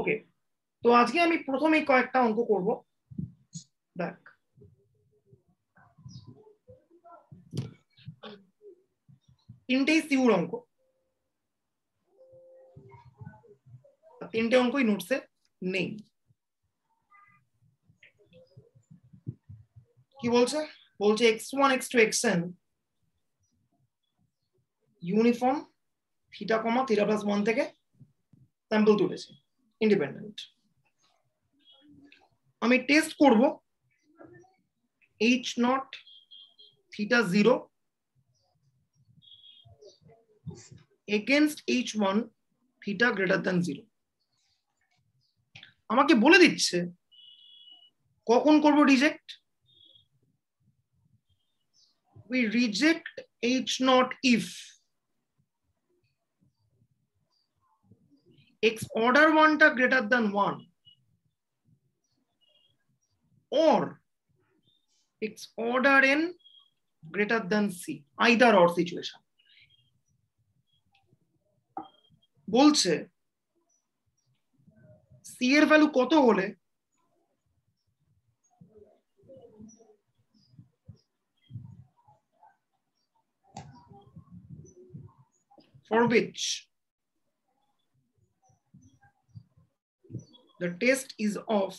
ওকে, তো আজকে আমি প্রথমেই কয়েকটা অঙ্ক করব। দেখ, তিনটেই সিউর অঙ্ক, তিনটে অঙ্কই নোটসে নেই। কি বলছে? বলছে x1 x2 xn uniform theta কমা থিটা প্লাস 1 থেকে স্যাম্পল তুলেছে ইন্ডিপেন্ডেন্ট। আমি টেস্ট করব h0 theta 0 against h1 theta greater than 0। আমাকে বলে দিচ্ছে কখন করব reject. we reject h0 if x order 1 টা greater than 1 or x order n greater than c, either or situation। বলছে c এর ভ্যালু কত হলে for which the test is of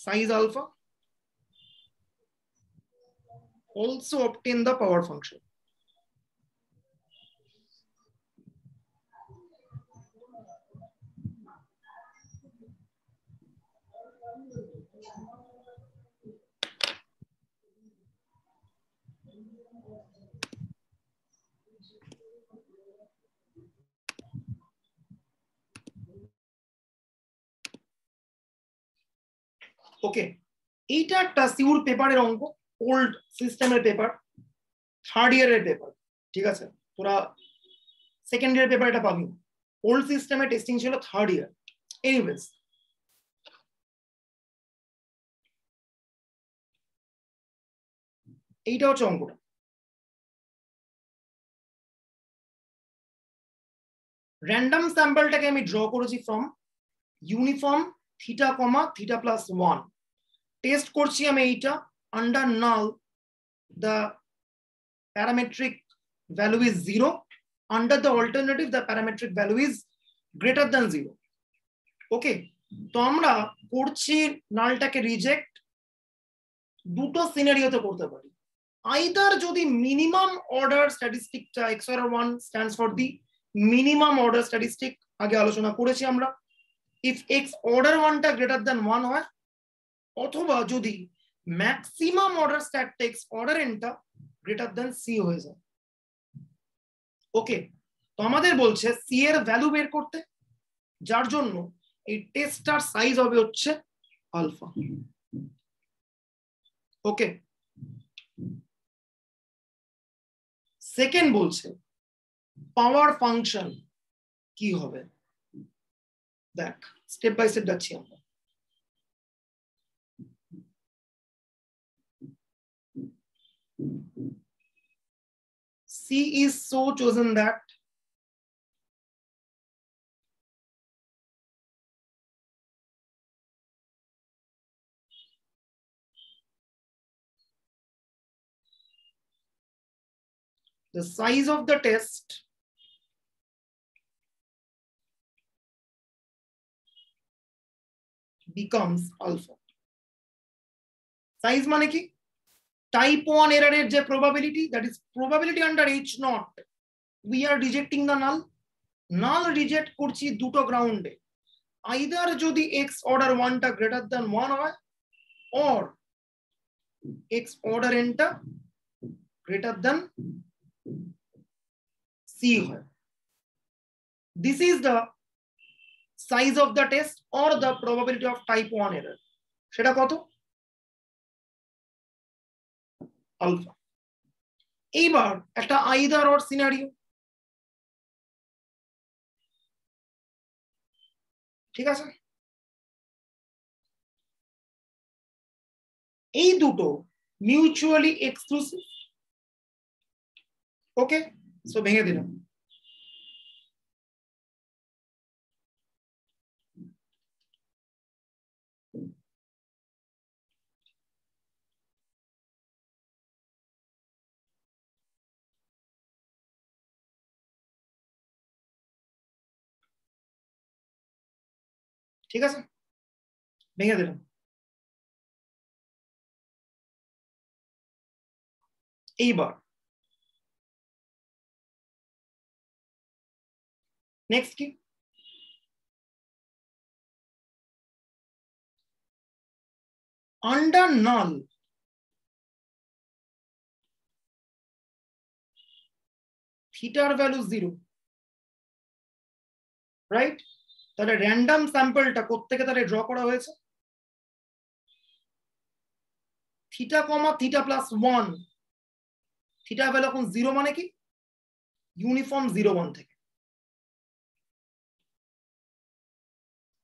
size alpha, also obtain the power function। ওকে, এইটা একটা sure পেপারের অঙ্ক, old সিস্টেমের পেপার, থার্ড ইয়ারের পেপার। ঠিক আছে, তোরা সেকেন্ড ইয়ার পেপার এটা পাবি। ওল্ড সিস্টেমে টেস্টিং ছিল থার্ড ইয়ার। এনিওয়েজ, এইটা হচ্ছে অঙ্কটা। র্যান্ডম স্যাম্পলটাকে আমি ড্র করেছি from uniform theta comma theta plus 1। Test করছি আমি এইটা under null the parametric value is 0, under the alternative the parametric value is greater than 0। ওকে, তো আমরা করছি নালটাকে রিজেক্ট দুটো সিনারিওতে করতে পারি। আইদার যদি মিনিমাম অর্ডার স্ট্যাটিস্টিকটা x order 1 stands for the minimum order statistic, আগে আলোচনা করেছি আমরা, if x order 1 টা গ্রেটার দ্যান 1 হয়, অথবা যদি maximum order stat x order n টা গ্রেটার দ্যান c হয়ে যায়। ওকে, তো আমাদের বলছে c এর ভ্যালু বের করতে, যার জন্য এই টেস্টটার সাইজ হবে হচ্ছে আলফা। ওকে, সেকেন্ড বলছে পাওয়ার ফাংশন কি হবে। দেখ, স্টেপ বাই স্টেপ যাচ্ছি আমরা। C is so chosen that the size of the test becomes alpha। Size মানে কি? টাইপ 1 এররের যে probability, that is probability under h0, we are rejecting the null। Null reject করছি দুটো গ্রাউন্ডে, আইদার যদি x order 1 টা গ্রেটার দ্যান 1 হয়, or x order n টা গ্রেটার দ্যান c হয়। This is the size of the test or the probability of type 1 error। সেটা কত? আলফা। এইবার একটা আইদার অর সিনারিও, ঠিক আছে? এই দুটো মিউচুয়ালি এক্সক্লুসিভ। ওকে, সো ভেঙে দিলাম। ঠিক আছে, ভেঙে দিলাম। এইবার নেক্সট কি, আন্ডার নাল থিটার ভ্যালু 0, রাইট? তাহলে র্যান্ডম স্যাম্পলটা কোত্থেকে তাহলে ড্র করা হয়েছে? থিটা কমা থিটা প্লাস 1, থিটা ভ্যালু এখন 0 মানে কি? ইউনিফর্ম 0 1 থেকে।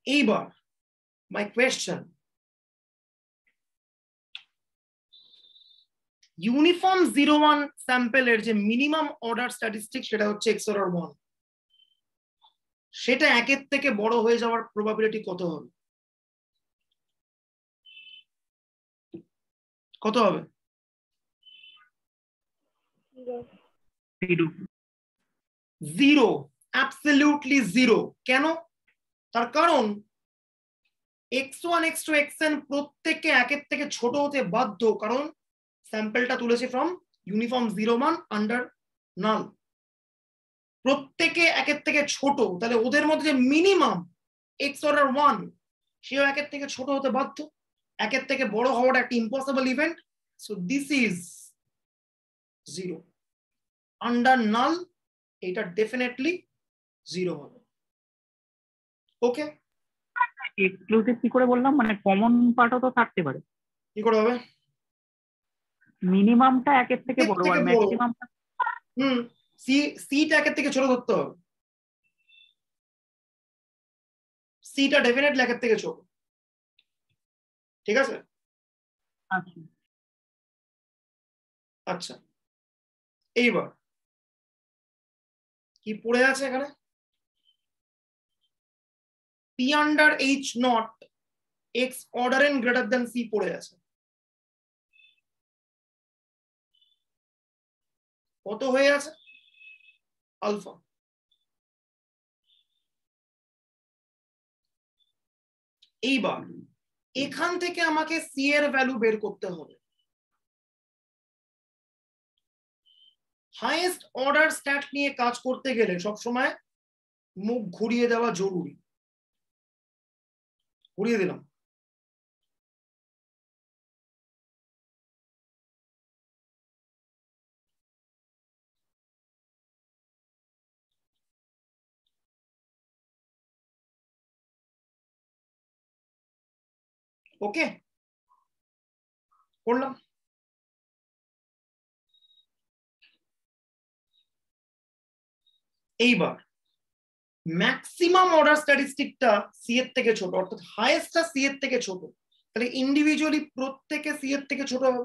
এইবার মাই কোয়েশ্চেন, ইউনিফর্ম 0 1 স্যাম্পলের যে মিনিমাম অর্ডার স্ট্যাটিস্টিক সেটা হচ্ছে x অর্ডার 1, সেটা 1 থেকে বড় হয়ে যাওয়ার প্রবাবিলিটি কত হবে? কত হবে? 0, অ্যাবসলিউটলি 0। কেন? তার কারণ x1 x2 xn প্রত্যেককে 1 থেকে ছোট হতে বাধ্য, কারণ স্যাম্পলটা তুলেছে ফ্রম ইউনিফর্ম 0 1 আন্ডার নাল। প্রত্যেকে 1 থেকে ছোট, তাহলে ওদের মধ্যে যে মিনিমাম x অর্ডার 1 সেও 1 থেকে ছোট হতে বাধ্য। 1 থেকে বড় হওয়াটা একটা impossible event. So this is 0 under null, এটা ডেফিনেটলি 0 হবে। ওকে, এক্সক্লুসিভ কি করে বললাম, মানে কমন পার্টও তো থাকতে পারে। কি করে হবে? মিনিমামটা 1 থেকে বড় আর ম্যাক্সিমামটা সিটা 1 থেকে ছোট ধরতে হবে। সিটা ডেফিনেটলি 1 থেকে ছোট, ঠিক আছে? আচ্ছা আচ্ছা, এইবার কি পড়ে আছে এখানে? P under H naught X order N greater than C পড়ে আছে। কত হয়ে আছে? আলফা। এইবার এখান থেকে আমাকে সি এর ভ্যালু বের করতে হবে। হাইয়েস্ট অর্ডার স্ট্যাট নিয়ে কাজ করতে গেলে সবসময় মুখ ঘুরিয়ে দেওয়া জরুরি। ঘুরিয়ে দিলাম। ওকে, করলাম। এইবার ম্যাক্সিমাম অর্ডার স্ট্যাটিস্টিকটা সি এর থেকে ছোট, অর্থাৎ হাইয়েস্টটা সি এর থেকে ছোট, তাহলে ইন্ডিভিজুয়ালি প্রত্যেকে সি এর থেকে ছোট হবে।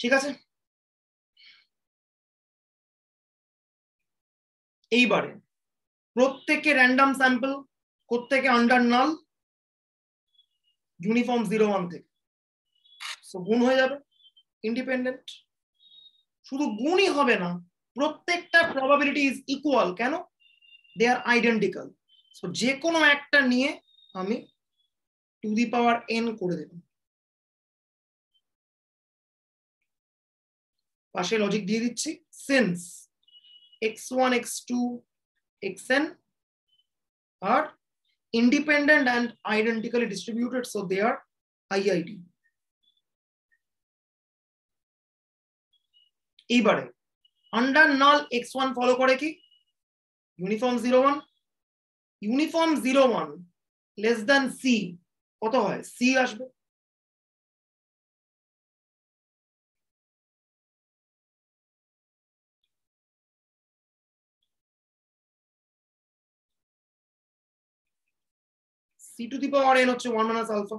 ঠিক আছে, এইবারে প্রত্যেকে র্যান্ডম স্যাম্পল, প্রত্যেকে আন্ডার নাল, ইউনিফর্ম 0 1 থেকে। সো গুণ হয়ে যাবে ইন্ডিপেন্ডেন্ট। শুধু গুণই হবে না, প্রত্যেকটা প্রবাবিলিটি ইজ ইকুয়াল। কেন? দে আর আইডেন্টিক্যাল। সো যে কোনো একটা নিয়ে আমি টু দি পাওয়ার এন করে দেব। পাশে লজিক দিয়ে দিচ্ছি, since x1 x2 xn are independent and identically distributed, so they are IID. এইবারে আন্ডার নাল x1 ফলো করে কি? Uniform 0 1। Uniform 0 1 less than C কত হয়? সি আসবে। C to the power N হচ্ছে 1 মাইনাস আলফা।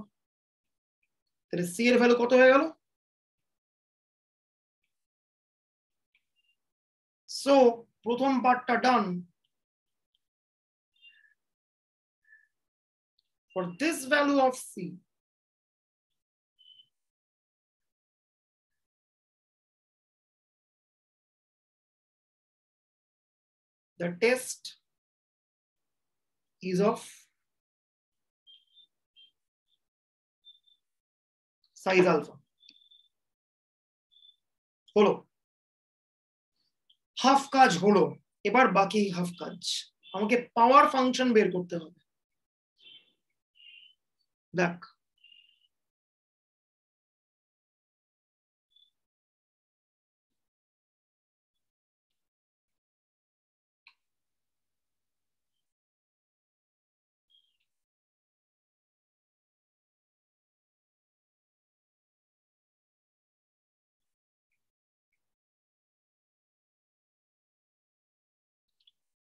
তাহলে সি এর value কত হয়ে গেল? সো প্রথম পার্টটা done. for this value of c, the test is of size alpha. হলো, হাফ কাজ হলো। এবার বাকি হাফ কাজ, আমাকে পাওয়ার ফাংশন বের করতে হবে। দেখ,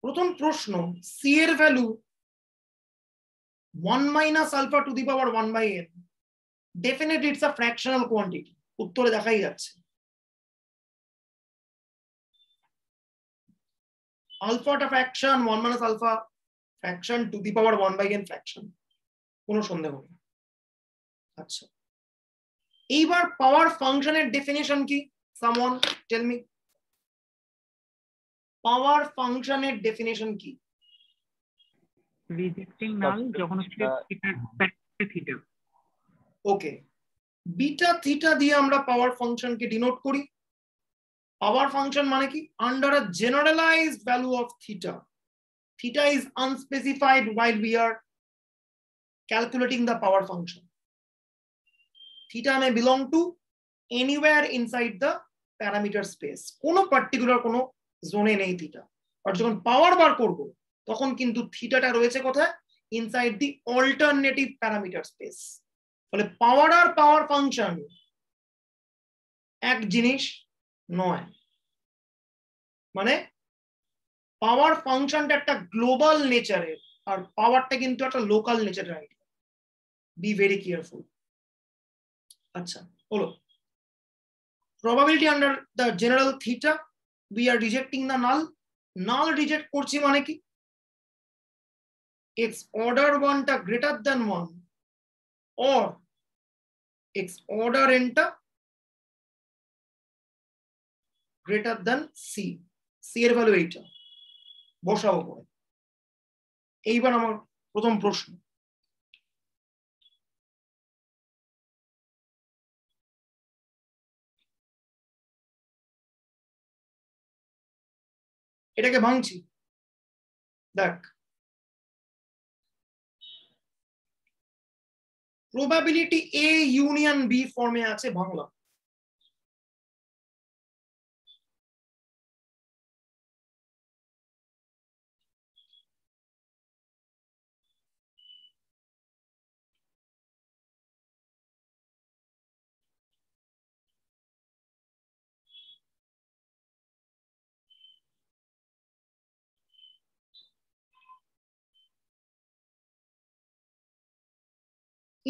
প্রথম প্রশ্ন, সি এর value 1 minus alpha to the power 1 by n, definitely it's a fractional quantity, উত্তরে দেখাই যাচ্ছে। আলফাটা fraction, 1 minus alpha fraction, to the power 1 by n fraction, কোনো সন্দেহ নেই। আচ্ছা, এইবার পাওয়ার ফাংশনের ডেফিনিশন কি? সামওয়ান টেল মি, পাওয়ার ফাংশনের ডেফিনিশন কি? রিজেক্টিং নাল যখন হচ্ছে থিটা। ওকে, বিটা থিটা দিয়ে আমরা পাওয়ার ফাংশনকে ডিনোট করি। পাওয়ার ফাংশন মানে কি? Under a generalised value of theta, theta is unspecified while we are calculating the power function. Theta may belong to anywhere inside the parameter space, কোনো particular কোনো জোনে নেই থিটা। আর যখন পাওয়ার বার করব তখন কিন্তু থিটাটা রয়েছে কোথায়? ইনসাইড দি অল্টারনেটিভ প্যারামিটার স্পেস। ফলে পাওয়ার আর পাওয়ার ফাংশন এক জিনিস নয়। মানে পাওয়ার ফাংশনটা একটা গ্লোবাল নেচারের, আর পাওয়ারটা কিন্তু একটা লোকাল নেচারের আইডিয়া। Be very careful. আচ্ছা, হলো probability under the general theta, we are rejecting the null. Null reject করছি মানে কি? x order 1 টা greater than 1 or x order n টা greater than c, c এর ভ্যালু এইটা বসাবো পরে। এইবার আমার প্রথম প্রশ্ন, এটাকে ভাঙছি। দেখ, প্রবাবিলিটি এ ইউনিয়ন বি ফর্মে আছে, ভাঙলাম।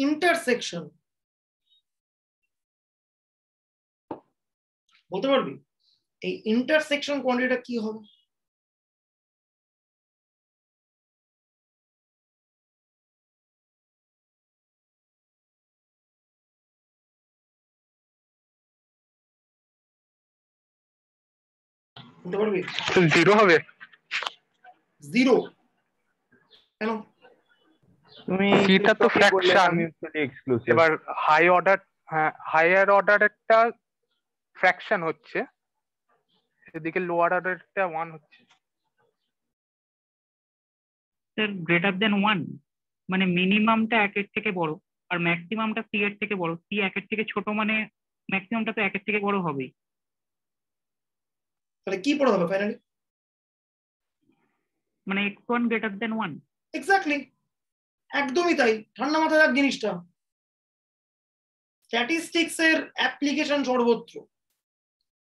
ইন্টারসেকশন বলতে পারবি? এই ইন্টারসেকশন কোয়ান্টিটিটা কি হবে? বলতে পারবি? জিরো হবে। জিরো কেন? তুমি সিটা তো ফ্র্যাকশন, এবার হায়ার অর্ডারেরটা ফ্র্যাকশন হচ্ছে, এদিকে লোয়ার অর্ডারেরটা 1 হচ্ছে। স্যার গ্রেটার দেন 1 মানে মিনিমামটা 1 এর থেকে বড় আর ম্যাক্সিমামটা c এর থেকে বড়। c 1 এর থেকে ছোট মানে ম্যাক্সিমামটা তো 1 এর থেকে বড় হবেই। তাহলে কি পড়া হবে ফাইনালি? মানে x1 গ্রেটার দেন 1। এক্স্যাক্টলি, একদমই তাই। ঠান্ডা মাথায় রাখ জিনিসটা। স্ট্যাটিস্টিক্স এর অ্যাপ্লিকেশন সর্বত্র,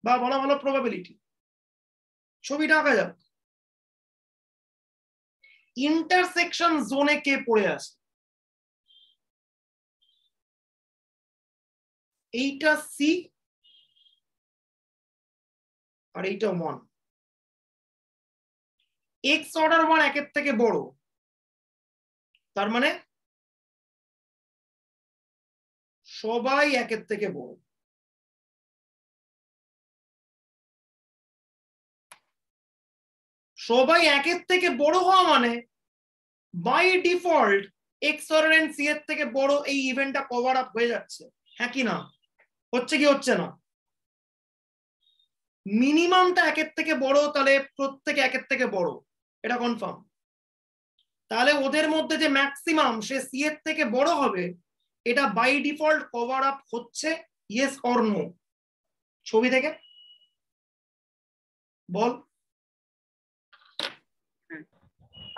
বা বলা ভালো প্রবাবিলিটি। ছবিটা আঁকা যাক। ইন্টারসেকশন জোনে কে পড়ে আছে? এইটা সি আর এইটা 1। এক্স অর্ডার 1 একের থেকে বড়, তার মানে সবাই একের থেকে বড়। সবাই একের থেকে বড় হওয়া মানে by default X order N C এর থেকে বড় এই ইভেন্টটা কভার আপ হয়ে যাচ্ছে। হ্যাঁ কি না? হচ্ছে কি হচ্ছে না? মিনিমামটা একের থেকে বড়, তাহলে প্রত্যেকে একের থেকে বড়, এটা কনফার্ম। তাহলে ওদের মধ্যে যে ম্যাক্সিমাম সে সি এর থেকে বড় হবে, এটা বাই ডিফল্ট কভার আপ হচ্ছে, ইয়েস অর নো? ছবি থেকে বল।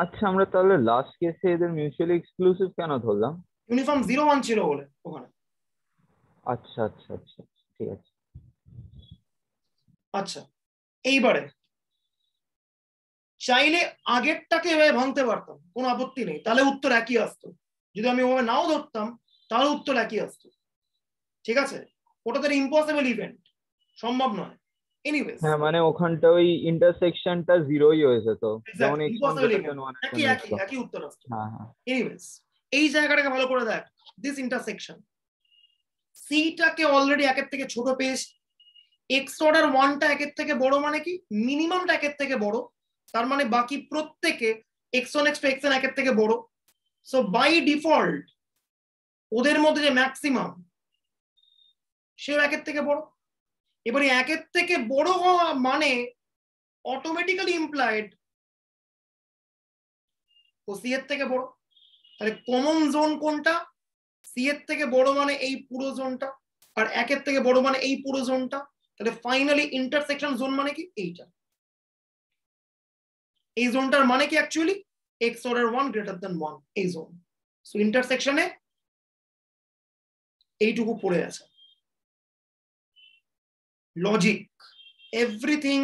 আচ্ছা, আমরা তাহলে লাস্ট কেসে এদের মিউচুয়ালি এক্সক্লুসিভ কেন ধরলাম? ইউনিফর্ম 0-1 ছিল বলে ওখানে। আচ্ছা আচ্ছা আচ্ছা, ঠিক আছে। আচ্ছা, এইবারে চাইলে আগেরটাকে এভাবে ভাঙতে পারতাম, কোনো আপত্তি নেই, তাহলে উত্তর একই আসতো। যদি আমি ওভাবে নাও ধরতাম তাহলে উত্তর একই আসতো। ঠিক আছে, ওটা তো ইম্পসিবল ইভেন্ট, সম্ভব নয়। এনিওয়েজ, হ্যাঁ, মানে ওখানটা ওই ইন্টারসেকশনটা জিরোই হয়েছে, তো যেমন ইম্পসিবল ইভেন্ট, একই উত্তর আসতো। হ্যাঁ হ্যাঁ। এনিওয়েজ, এই জায়গাটাকে ভালো করে দেখ, দিস ইন্টারসেকশন সিটাকে অলরেডি একের থেকে ছোট পেয়েছি, এক্স অর্ডার 1টা একের থেকে বড় মানে কি মিনিমামটা একের থেকে বড়, তার মানে বাকি প্রত্যেকে x1 x2 xn একের থেকে বড়। সো বাই ডিফল্ট ওদের মধ্যে যে ম্যাক্সিমাম সেও একের থেকে বড়। এবারে একের থেকে বড় হওয়া মানে অটোমেটিক্যালি ইমপ্লাইড ও সি এর থেকে বড়। তাহলে কমন জোন কোনটা? সি এর থেকে বড় মানে এই পুরো জোনটা, আর একের থেকে বড় মানে এই পুরো জোনটা। তাহলে ফাইনালি ইন্টারসেকশন জোন মানে কি? এইটা। এই জোনটার মানে কি actually x order 1 greater than 1, এই জোন। সো ইন্টারসেকশনে এইটুকু পড়ে আছে। Logic, everything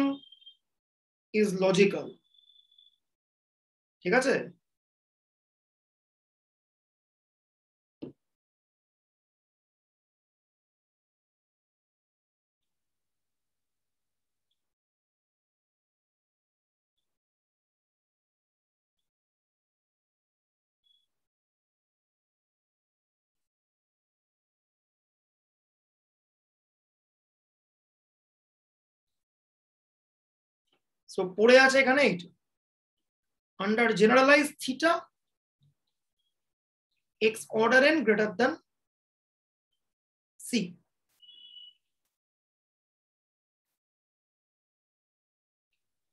is logical. ঠিক আছে? সো পড়ে আছে এখানে এইটা, under generalize theta X order N greater than C.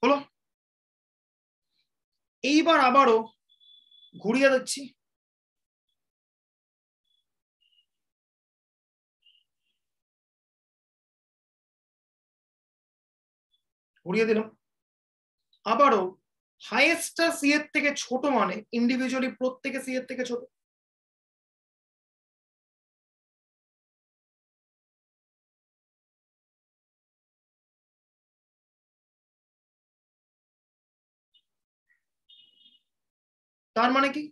হলো? এইবার আবারও ঘুরিয়ে দিচ্ছি। ঘুরিয়ে দিলাম। আবারও হাইয়েস্টটা সি এর থেকে ছোট মানে ইন্ডিভিজুয়ালি প্রত্যেকে সি এর থেকে ছোট। তার মানে কি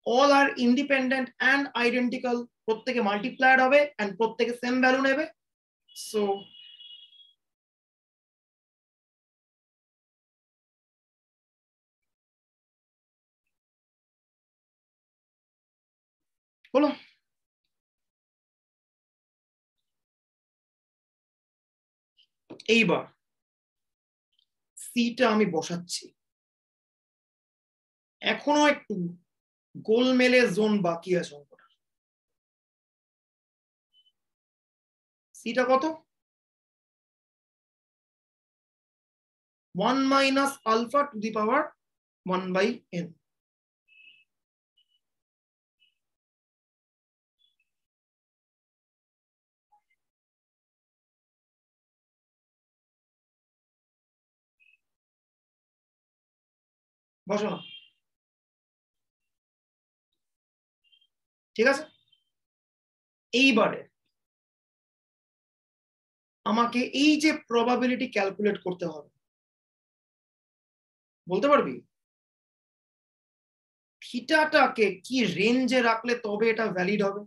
all are independent and identical, প্রত্যেকে মাল্টিপ্লায়ার হবে এন্ড প্রত্যেকে সেম ভ্যালু নেবে। সো হলো? এইবার সিটা আমি বসাচ্ছি, এখনো একটু গোলমেলে জোন বাকি আছে অঙ্কটা। সিটা কত? 1 minus alpha to the power 1/n। বসো না, ঠিক আছে? এইবারে আমাকে এই যে প্রবাবিলিটি ক্যালকুলেট করতে হবে, বলতে পারবি থিটাটাকে কি রেঞ্জে রাখলে তবে এটা ভ্যালিড হবে?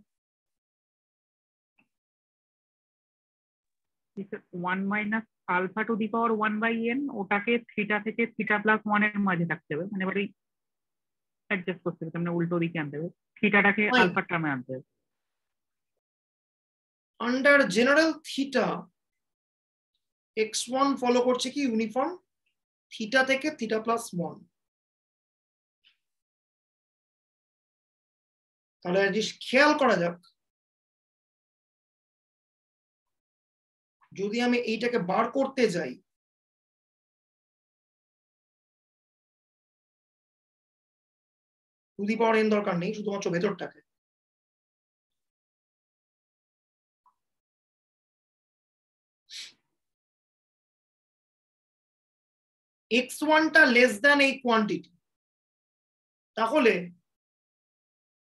1 minus alpha to the power 1/n, ওটাকে থিটা থেকে থিটা প্লাস 1 এর মাঝে থাকতে হবে। মানে এবার অ্যাডজাস্ট করতে হবে, মানে উল্টো দিকে আনতে হবে, থিটাটাকে আলফা টার্মে আনতে হবে। Under general theta x1 follow করছে কি ইউনিফর্ম থিটা থেকে থিটা প্লাস 1। তাহলে খেয়াল করা যাক, যদি আমি এইটাকে বার করতে যাই, টু দি পাওয়ার n দরকার নেই, শুধুমাত্র ভেতরটাকে। x1 টা লেস দ্যান এই কোয়ান্টিটি, তাহলে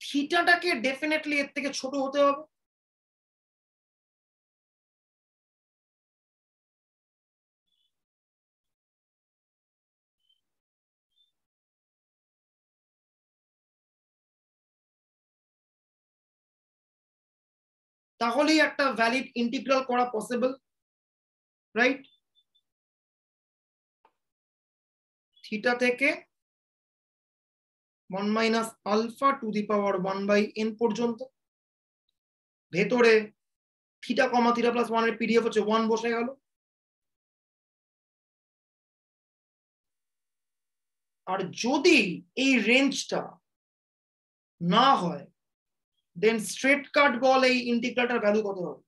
থিটাটাকে ডেফিনেটলি এর থেকে ছোট হতে হবে। তাহলেই একটা ভ্যালিড ইন্টিগ্রাল করা পসিবল, রাইট? থিটা থেকে 1 minus alpha to the power 1/n পর্যন্ত, ভেতরে থিটা কমা থিটা প্লাস 1 এর পিডিএফ হচ্ছে 1 বসে গেল। আর যদি এই রেঞ্জটা না হয়, দেন স্ট্রেট কাট বল এই ইন্টিগ্রালটার ভ্যালু কত হবে?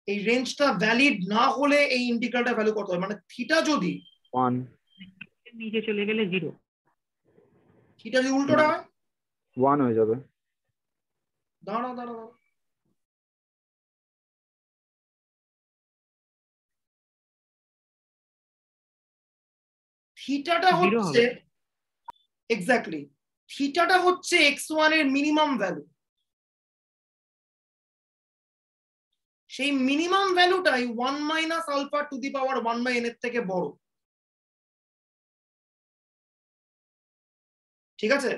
এই রেঞ্জটা ভ্যালিড না হলে এই ইন্টিগ্রালটার ভ্যালু কত হবে? মানে থিটা যদি 1 নিচে চলে গেলে 0, থিটা যদি উল্টোটা হয় 1 হয়ে যাবে। দাঁড়া দাঁড়া দাঁড়া, থিটাটা হচ্ছে এক্স্যাক্টলি থিটাটা হচ্ছে x1 এর মিনিমাম ভ্যালু। সেই মিনিমাম ভ্যালুটাই 1 minus alpha to the power 1/n এর থেকে বড়, ঠিক আছে?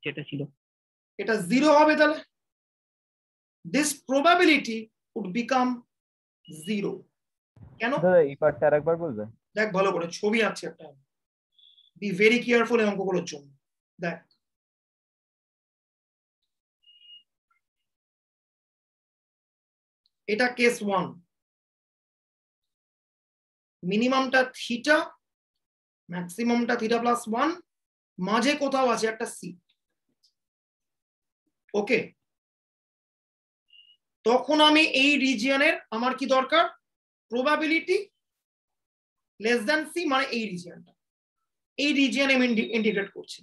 যেটা ছিল এটা 0 হবে, তাহলে দিস প্রবাবিলিটি উড বিকাম 0। কেন? দাদা এই পার্টটা আরেকবার বলবে? দেখ ভালো করে, ছবি আছে একটা, বি ভেরি কেয়ারফুল এই অঙ্কগুলোর জন্য। দেখ, এটা কেস 1, মিনিমামটা থিটা, ম্যাক্সিমামটা থিটা প্লাস 1, মাঝে কোথাও আছে একটা সি। ওকে, তখন আমি এই রিজিয়নের আমার কি দরকার? প্রবাবিলিটি লেস দ্যান সি, মানে এই রিজিয়নটা, এই রিজিয়নে আমি ইন্টিগ্রেট করছি।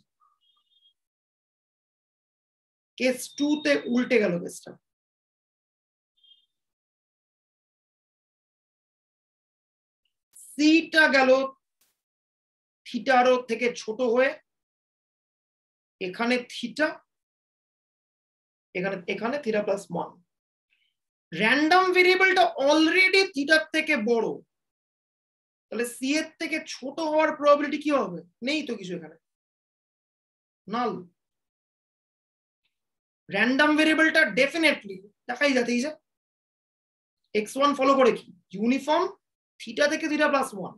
কেস 2 তে উল্টে গেল কেসটা, সিটা গেল থিটারও থেকে ছোট হয়ে এখানে থিটা, এখানে এখানে থিটা প্লাস 1। র্যান্ডম ভেরিয়েবলটা অলরেডি থিটার থেকে বড়, তাহলে সি এর থেকে ছোট হওয়ার প্রবাবিলিটি কি হবে? নেই তো কিছু, এখানে নাল। র্যান্ডম ভেরিয়েবলটা ডেফিনেটলি দেখাই যাচ্ছে যে x1 ফলো করে কি ইউনিফর্ম থিটা থেকে থিটা প্লাস 1,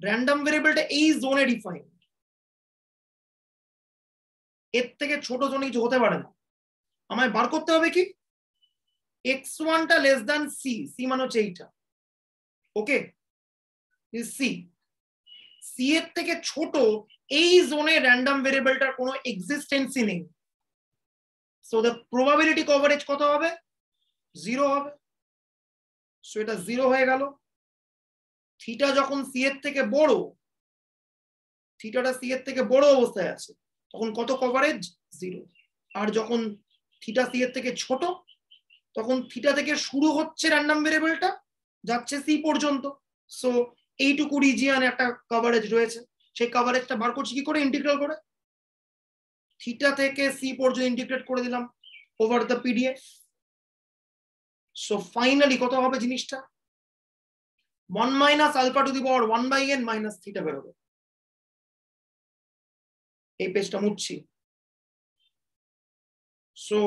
র্যান্ডম ভেরিয়েবলটা এই জোনে ডিফাইন্ড, এর থেকে ছোট জোনে কিছু হতে পারে না। আমায় বার করতে হবে কি x1 টা লেস দ্যান সি, সি মানে হচ্ছে এইটা। ওকে, সি, সি এর থেকে ছোট এই জোনে র্যান্ডম ভেরিয়েবলটার কোনো এক্সিস্টেন্সই নেই। সো দ্য প্রবাবিলিটি কভারেজ কত হবে? 0 হবে। সো এটা 0 হয়ে গেল। থিটা যখন সি এর থেকে বড়, থিটাটা সি এর থেকে বড় অবস্থায় আছে, তখন কত কভারেজ? 0। আর যখন থিটা সি এর থেকে ছোট, তখন থিটা থেকে শুরু হচ্ছে র্যান্ডম ভেরিয়েবলটা, যাচ্ছে সি পর্যন্ত। সো এইটুকু রিজিয়ন একটা কভারেজ রয়েছে। সেই কভারেজটা বার করছি কি করে? ইন্টিগ্রাল করে। থিটা থেকে সি পর্যন্ত ইন্টিগ্রেট করে দিলাম over the PDF. So finally কত হবে জিনিসটা? 1 minus alpha to the power 1/n minus theta বেরোবে। এই পেজটা মুছছি। So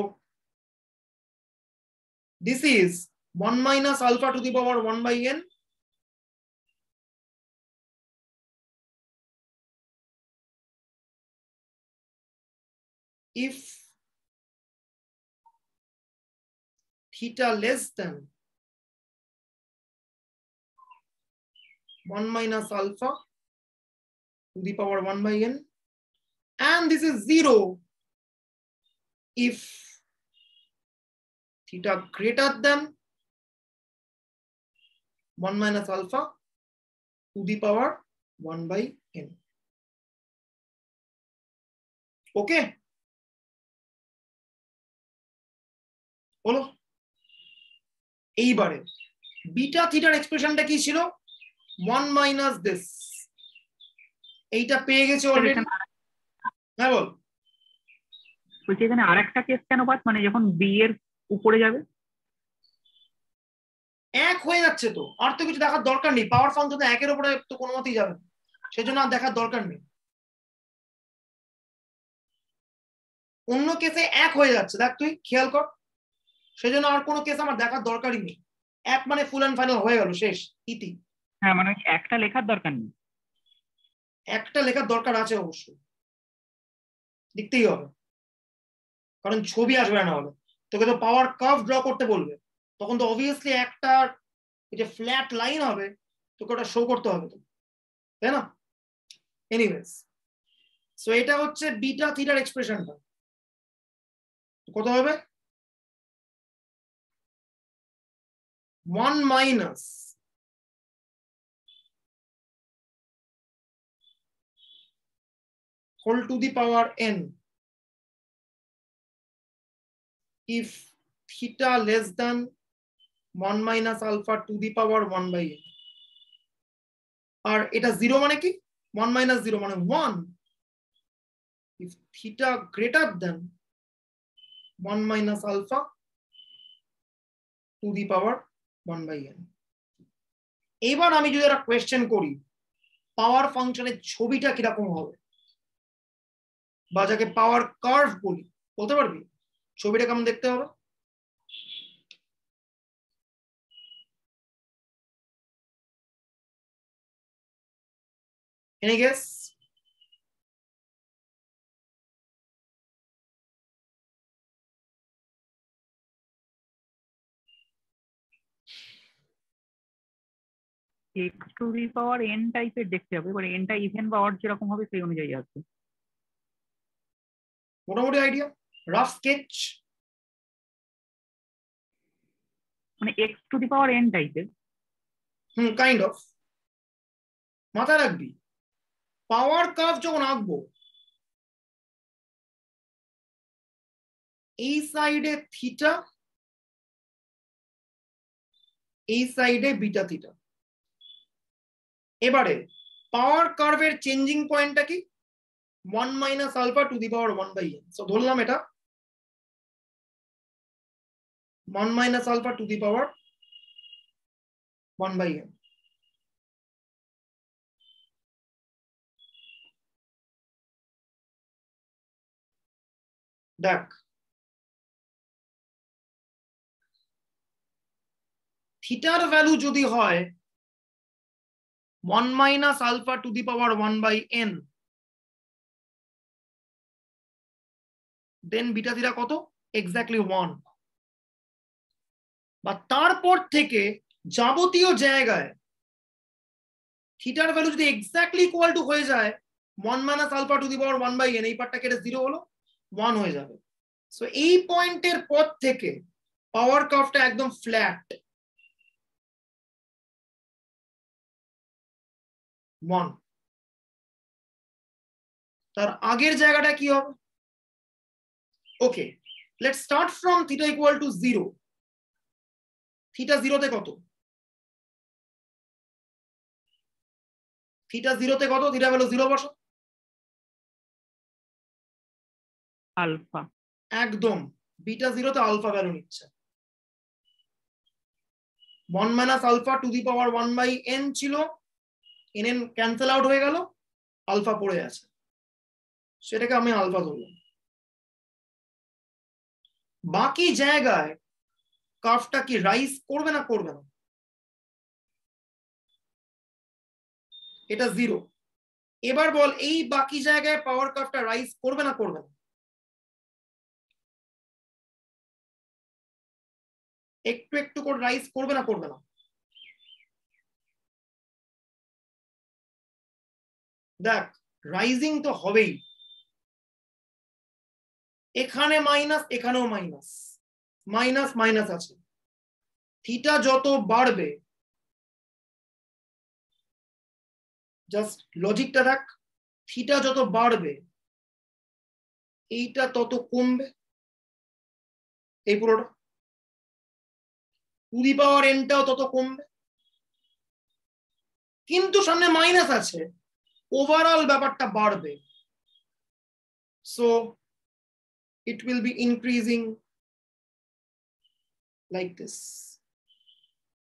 this is 1 minus alpha to the power 1/n if theta less than 1 minus alpha to the power 1 by n, and this is 0 if theta greater than 1 minus alpha to the power 1 by n. Okay? বলো এইবারে beta থিটার এক্সপ্রেশনটা কি ছিল? 1 minus this, এইটা পেয়ে গেছে already. হ্যাঁ বল। বলছি এখানে আরেকটা কেস কেন বাদ, মানে যখন বি এর উপরে যাবে এক হয়ে যাচ্ছে তো, আর তো কিছু দেখার দরকার নেই। পাওয়ার ফাংশন তো একের উপরে তো কোনো মতেই যাবে, সেজন্য আর দেখার দরকার নেই। অন্য কেসে এক হয়ে যাচ্ছে, দেখ তুই খেয়াল কর, সেজন্য আর কোনো কেস আমার দেখার দরকারই নেই। এক মানে ফুল এন্ড ফাইনাল হয়ে গেল, শেষ ইতি। হ্যাঁ মানে একটা লেখার দরকার নেই। একটা লেখার দরকার আছে অবশ্যই, লিখতেই হবে, কারণ ছবি আসবে না হলে। তোকে তো পাওয়ার কার্ভ ড্র করতে বলবে, তখন তো অবভিয়াসলি একটা যে ফ্ল্যাট লাইন হবে তোকে ওটা শো করতে হবে তো, তাই না? এনিওয়েজ, সো এটা হচ্ছে বিটা থিটার এক্সপ্রেশনটা। কত হবে? 1 minus whole to the power n if theta less than 1 minus alpha to the power 1 by n. আর এটা 0 মানে কি? 1 minus 0 মানে 1 if theta greater than 1 minus alpha to the power 1 by n. এবার আমি যদি একটা কোয়েশ্চেন করি, পাওয়ার ফাংশনের ছবিটা কিরকম হবে, বা যাকে পাওয়ার কার্ভ বলি, বলতে পারবি ছবিটা কেমন দেখতে হবে? Any guess? X to the power n টাইপের দেখতে হবে, এবার এনটা ইভেন বা অড যেরকম হবে সেই অনুযায়ী আসবে। মোটামুটি আইডিয়া, রাফ স্কেচ। মানে x to the power n টাইপের। Kind of. মাথায় রাখবি পাওয়ার কার্ভ যখন আঁকবো, এই সাইডে থিটা, এই সাইডে বিটা থিটা। এবারে পাওয়ার কার্ভের চেঞ্জিং পয়েন্টটা কি? 1 minus alpha to the power 1 by n। So ধরলাম এটা 1 minus alpha to the power 1 by n। দেখ থিটার ভ্যালু যদি হয় 1 minus alpha to the power 1 by n, then beta theta কত? এক্স্যাক্টলি 1। বা তারপর থেকে যাবতীয় জায়গায় থিটার ভ্যালু যদি এক্স্যাক্টলি ইকুয়াল টু হয়ে যায় 1 minus alpha to the power 1 by n, এই পার্টটা কেটে 0 হলো, 1 হয়ে যাবে। সো এই পয়েন্টের পর থেকে পাওয়ার কার্ভটা একদম ফ্ল্যাট, 1। তার আগের জায়গাটা কি হবে? Okay, let's start from theta equal to 0। Theta 0 তে কত? থিটা 0 তে কত? থিটা ভ্যালু 0 বসো, আলফা। একদম বিটা 0 তে আলফা ভ্যালু নিচ্ছে। 1 minus alpha to the power 1 by n ছিল, n ক্যান্সেল আউট হয়ে গেল, আলফা পড়ে আছে, সেটাকে আমি আলফা ধরলাম। বাকি জায়গায় কার্ভটা কি রাইজ করবে না করবে না? এটা 0। এবার বল এই বাকি জায়গায় পাওয়ার কার্ভটা রাইজ করবে না করবে না? একটু একটু করে রাইজ করবে না করবে না? দেখ রাইজিং তো হবেই, এখানে মাইনাস এখানেও মাইনাস, মাইনাস মাইনাস আছে। থিটা যত বাড়বে, জাস্ট লজিকটা দেখ, থিটা যত বাড়বে এইটা তত কমবে, এই পুরোটা টু দি পাওয়ার এনটাও তত কমবে, কিন্তু সামনে মাইনাস আছে, ওভারঅল ব্যাপারটা বাড়বে। So it will be increasing like this,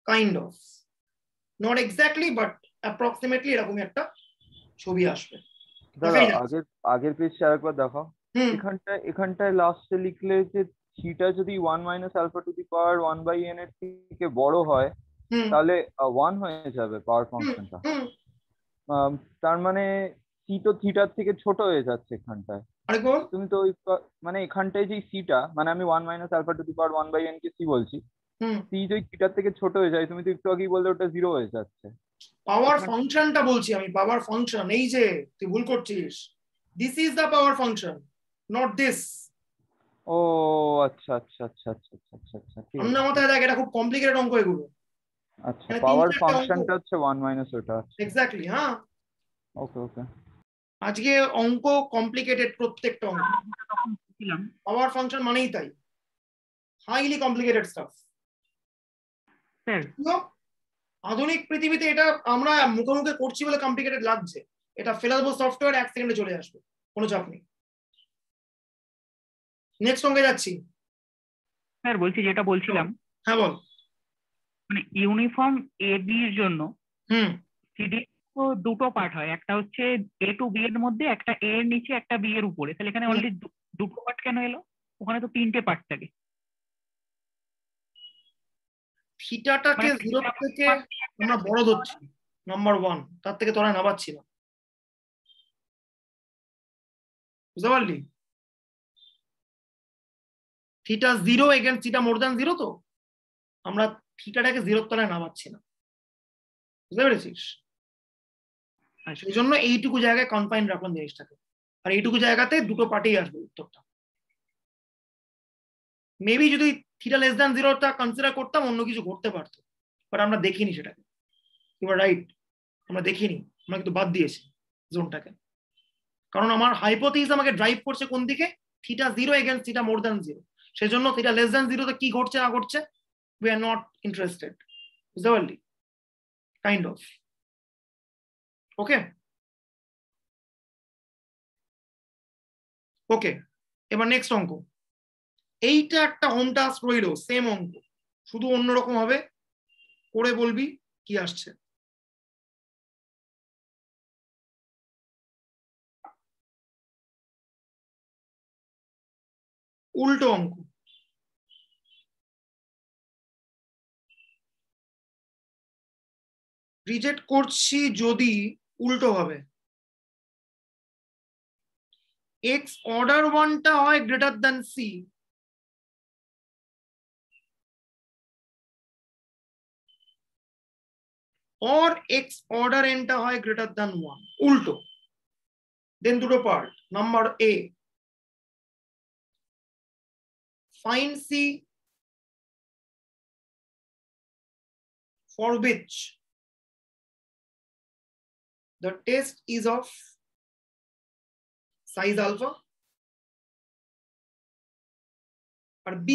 kind of, not exactly but approximately এরকমই একটা ছবি আসবে। দাদা আগের পেজটা আরেকবার দেখাও। এখানটায় লাস্টে লিখলে যে থিটা যদি 1 minus alpha to the power 1/n এর থেকে বড় হয় তাহলে 1 হয়ে যাবে পাওয়ার ফাংশনটা। তার মানে সি তো থিটার থেকে ছোট হয়ে যাচ্ছে এখানটায়। তুমি তো মানে এখানটায় যে সিটা, মানে আমি 1 minus alpha to the power 1/n কে সি বলছি, সি যদি থিটার থেকে ছোট হয়ে যায়, তুমি তো একটু আগেই বললে ওটা 0 হয়ে যাচ্ছে। পাওয়ার ফাংশনটা বলছি আমি, পাওয়ার ফাংশন, এই যে তুই ভুল করছিস, this is the power function, not this. ও আচ্ছা আচ্ছা আচ্ছা আচ্ছা আচ্ছা আচ্ছা, অন্য মাথায় দেখ, এটা খুব কমপ্লিকেটেড অঙ্ক এগুলো। আচ্ছা, পাওয়ার ফাংশনটা হচ্ছে 1 মাইনাস ওটা। এক্স্যাক্টলি, হ্যাঁ। ওকে ওকে, আজকে অঙ্ক কমপ্লিকেটেড, প্রত্যেকটা অঙ্ক। পাওয়ার ফাংশন মানেই তাই, হাইলি কমপ্লিকেটেড স্টাফ। আধুনিক পৃথিবীতে এটা আমরা মুখোমুখি করছি বলে কমপ্লিকেটেড লাগছে, এটা ফেলাবো সফটওয়্যার, 1 সেকেন্ডে চলে আসবে, কোনো চাপ নেই। নেক্সট অঙ্কে যাচ্ছি। স্যার বলছি, যেটা বলছিলাম, হ্যাঁ বল। মানে ইউনিফর্ম এ বি এর জন্য সিডি তো দুটো পার্ট হয়, একটা হচ্ছে এ টু বি এর মধ্যে, একটা এ এর নিচে, একটা বি এর উপরে। তাহলে এখানে অলরেডি দুটো পার্ট কেন এলো? ওখানে তো 3টে পার্ট থাকে। থিটাটাকে 0 থেকে আমরা বড় ধরছি, নাম্বার 1, তার থেকে তোরা নামাচ্ছি না, বুঝতে পারলি? Theta 0 against theta more than 0, তো আমরা থিটাটাকে 0 তলায় নামাচ্ছি না, বুঝতে পেরেছিস? সেই জন্য এইটুকু জায়গায় কনফাইন রাখলাম জিনিসটাকে, আর এইটুকু জায়গাতে দুটো পার্টেই আসবে উত্তরটা। মেবি যদি থিটা লেস দ্যান 0টা কনসিডার করতাম, অন্য কিছু ঘটতে পারতো, বাট আমরা দেখিনি সেটাকে। ইউ আর রাইট, আমরা দেখিনি, আমরা কিন্তু বাদ দিয়েছি জোনটাকে, কারণ আমার হাইপোথিস আমাকে ড্রাইভ করছে কোন দিকে, theta 0 against theta more than 0। সেজন্য থিটা লেস দ্যান 0তে কি ঘটছে না ঘটছে উই আর নট ইন্টারেস্টেড, বুঝতে পারলি? Kind of. ওকে ওকে, এবার নেক্সট অঙ্ক। এইটা একটা হোম টাস্ক রইল, সেম অঙ্ক, শুধু অন্যরকম হবে, করে বলবি কি আসছে। উল্টো অঙ্ক। রিজেক্ট করছি যদি উল্টো হবে, এক্স অর্ডার 1টা হয় greater than C, or x order nটা হয় greater than 1, উল্টো। দেন দুটো part, number A, find C for which the test is of size alpha, or B,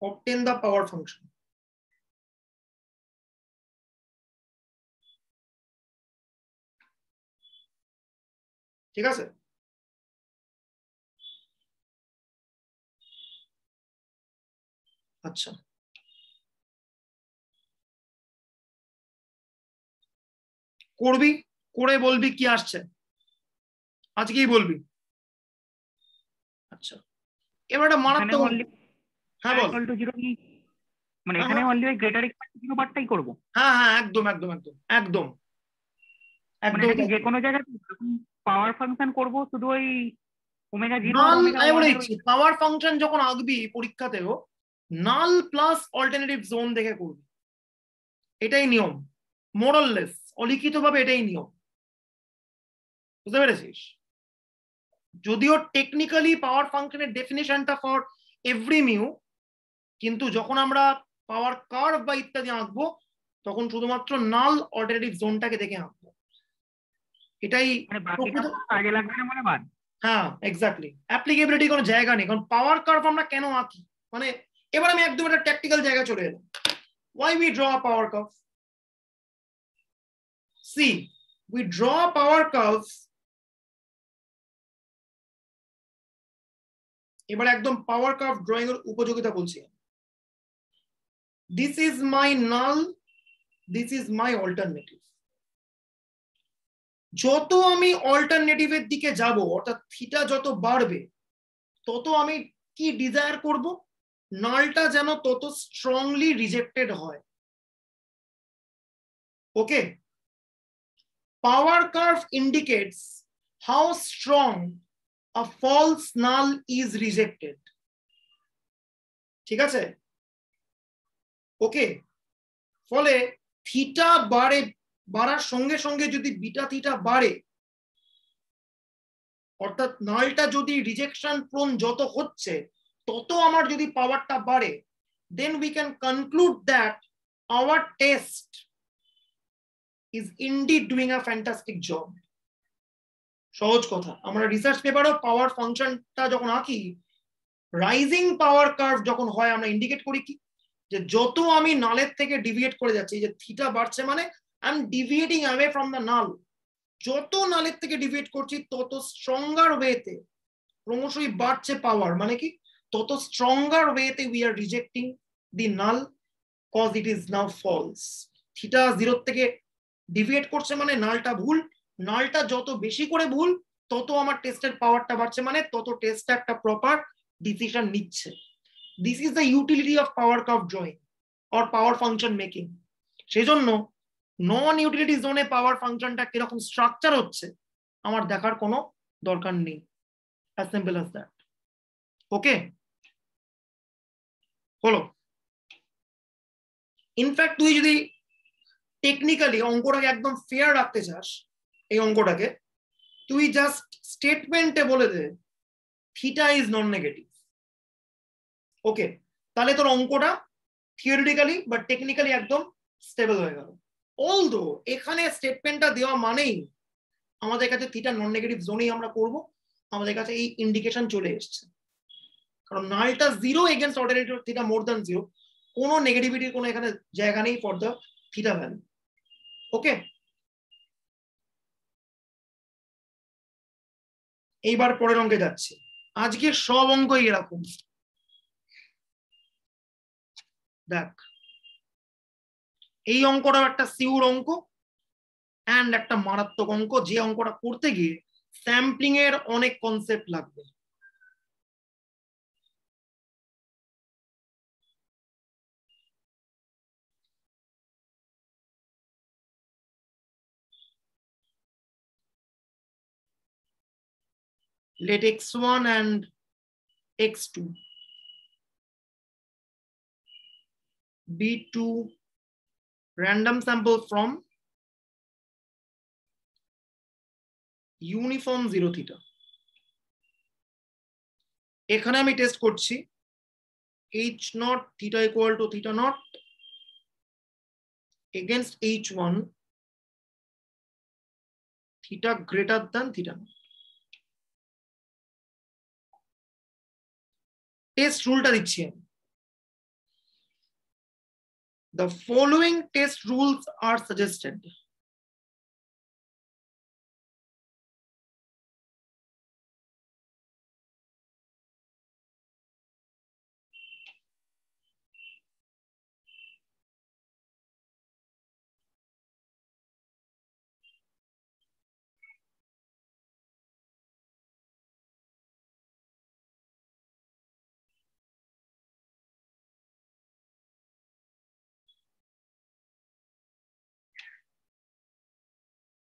obtain the power function. ঠিক আছে? আচ্ছা, করবি, করে বলবি কি আসছে, আজকেই বলবি। আচ্ছা, এবার একটা মারাত্মক, হ্যাঁ বল। মানে এখানে অনলি ওই গ্রেটার ইকুয়াল টু পার্টটাই করব। হ্যাঁ হ্যাঁ, একদম একদম একদম একদম মানে একদম। যে কোনো জায়গায় পাওয়ার ফাংশন করব, শুধু ওই ওমেগা 0 আর নাল ওমেগা আমি 1 বলে এর দিচ্ছি, পাওয়ার ফাংশন যখন আঁকবি পরীক্ষাতেও নাল প্লাস অল্টারনেটিভ জোন দেখে করবি, এটাই নিয়ম, মোরাললেস অলিখিতভাবে এটাই নিয়ম, বুঝতে পেরেছিস? যদিও টেকনিক্যালি পাওয়ার ফাংশনের ডেফিনিশনটা ফর এভরি মিউ, কিন্তু যখন আমরা পাওয়ার কার্ভ বা ইত্যাদি আঁকবো তখন শুধুমাত্র নাল অল্টারনেটিভ জোনটাকে দেখে আঁকবো, এটাই কাজে লাগবে না মানে বাদ। হ্যাঁ এক্স্যাক্টলি, অ্যাপ্লিকেবিলিটি কোনো জায়গা নেই, কারণ পাওয়ার কার্ভ আমরা কেন আঁকি মানে, এবার আমি একদম একটা ট্যাকটিক্যাল জায়গায় চলে এলাম। Why we draw a power curve? See, we draw a power curve, এবার একদম পাওয়ার কার্ভ ড্রয়িং এর উপযোগিতা বলছি। This is my null, this is my alternative. যত আমি অল্টারনেটিভের দিকে যাব, অর্থাৎ থিটা যত বাড়বে তত আমি কি ডিজায়ার করব, নালটা যেন তত স্ট্রংলি রিজেক্টেড হয়। Okay, power curve indicates how strong a false null is rejected, ঠিক আছে? ওকে, ফলে থিটা বাড়ার সঙ্গে সঙ্গে যদি বিটা থিটা বাড়ে, অর্থাৎ নালটা যদি রিজেকশন প্রোন যত হচ্ছে তত আমার যদি পাওয়ারটা বাড়ে, then we can conclude that our test is indeed doing a fantastic job. সহজ কথা, আমরা রিসার্চ পেপারেও পাওয়ার ফাংশনটা যখন আঁকি, রাইজিং পাওয়ার কার্ভ যখন হয় আমরা ইন্ডিকেট করি কি, যে যত আমি নালের থেকে ডিভিয়েট করে যাচ্ছি, যে থিটা বাড়ছে মানে I am deviating away from the null, যত নালের থেকে ডিভিয়েট করছি তত স্ট্রঙ্গার ওয়েতে ক্রমশই বাড়ছে পাওয়ার, মানে কি তত স্ট্রঙ্গার ওয়েতে we are rejecting the null cause it is now false. Theta 0 থেকে ডিভিয়েট করছে মানে নালটা ভুল, নালটা যত বেশি করে ভুল তত আমার টেস্টের পাওয়ারটা বাড়ছে, মানে তত টেস্টটা একটা প্রপার ডিসিশন নিচ্ছে। This is the utility of power curve drawing or power function making. সেই জন্য নন ইউটিলিটি জোনে পাওয়ার ফাংশনটা কিরকম স্ট্রাকচার হচ্ছে আমার দেখার কোনো দরকার নেই, as simple as that. ওকে, হলো। ইনফ্যাক্ট তুই যদি টেকনিক্যালি অঙ্কটাকে একদম ফেয়ার রাখতে চাস, এই অঙ্কটাকে তুই জাস্ট স্টেটমেন্টে বলে দে থিটা ইজ নন নেগেটিভ। ওকে, তাহলে তোর অঙ্কটা থিওরিটিক্যালি বা টেকনিক্যালি একদম স্টেবল হয়ে গেল। অলদো এখানে স্টেটমেন্টটা দেওয়া মানেই আমাদের কাছে থিটা নন নেগেটিভ জোনেই আমরা করব, আমাদের কাছে এই ইন্ডিকেশন চলে এসছে, কারণ নালটা 0 against alternative theta more than 0, কোনো নেগেটিভিটির কোনো এখানে জায়গা নেই ফর দ্য থিটা ভ্যালু। ওকে, এইবার পরের অঙ্কে যাচ্ছি। আজকে সব অঙ্কই এরকম, দেখ এই অঙ্কটা একটা সিউর অঙ্ক এন্ড একটা মারাত্মক অঙ্ক, যে অঙ্কটা করতে গিয়ে স্যাম্পলিং এর অনেক কনসেপ্ট লাগবে। Let x1 and x2 be two random samples from uniform 0 theta. এখানে আমি টেস্ট করছি h naught theta equal to theta naught against h1 theta greater than theta naught. Test রুলটা দিচ্ছি আমি। The following test rules are suggested.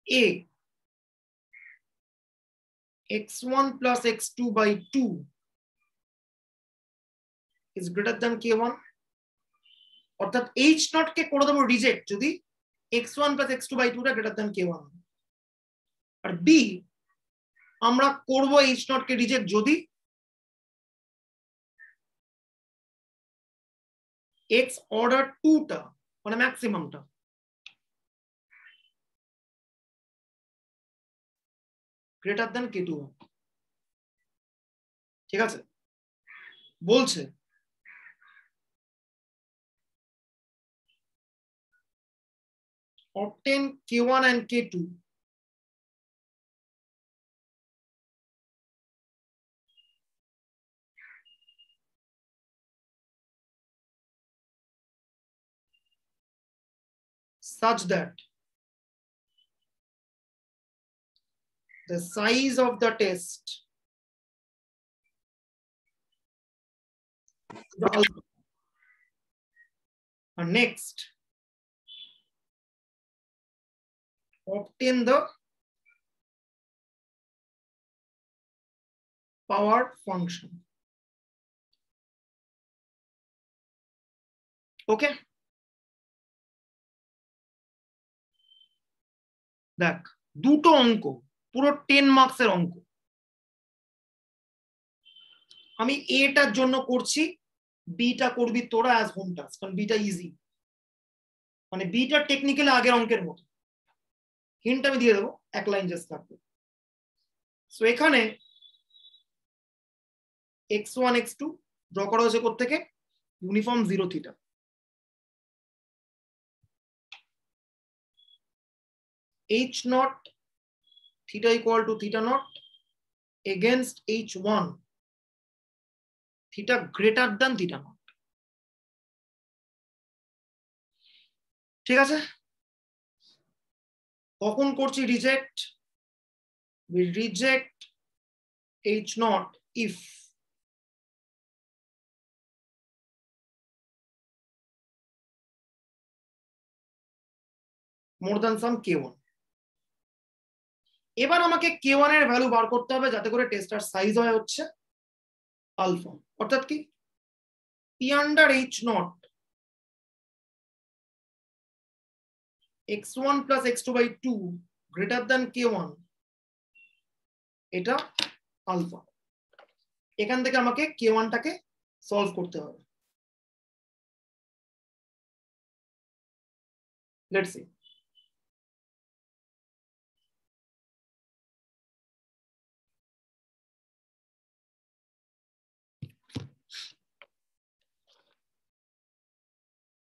A, x1 plus x2 by 2 is greater than k1, অর্থাৎ h0 কে করে দেবো reject যদি x1 plus x2 by 2 টা greater than k1, আর b আমরা করব h0 কে রিজেক্ট যদি x order 2 টা মানে ম্যাক্সিমামটা greater than k2, ঠিক আছে? বলছে obtain k1 and k2 such that the size of the test the alpha. And next, obtain the power function. Okay, দেখ দুটো অঙ্ক পুরো 10 মার্কসের অঙ্ক। আমি এটার জন্য করছি, বিটা করবি তোরা অ্যাজ হোম টাস্ক, কারণ বিটা ইজি, মানে বিটা টেকনিক্যালি আগের অঙ্কের মতো। হিন্ট আমি দিয়ে দেবো, এক লাইন জাস্ট থাকবে। সো এখানে x1 x2 ড্র করা হয়েছে কোত্থেকে? Uniform 0 theta. h0 theta equal to theta naught against h1 theta greater than theta naught, ঠিক আছে? কখন করছি reject? we reject h0 if more than some k1। এবার আমাকে k1 এর ভ্যালু বার করতে হবে যাতে করে টেস্টার সাইজ হয় হচ্ছে আলফা, অর্থাৎ কি p under h0 x1 plus x2 by 2 greater than k1, এটা আলফা। এখান থেকে আমাকে k1 টাকে সলভ করতে হবে। Let's see.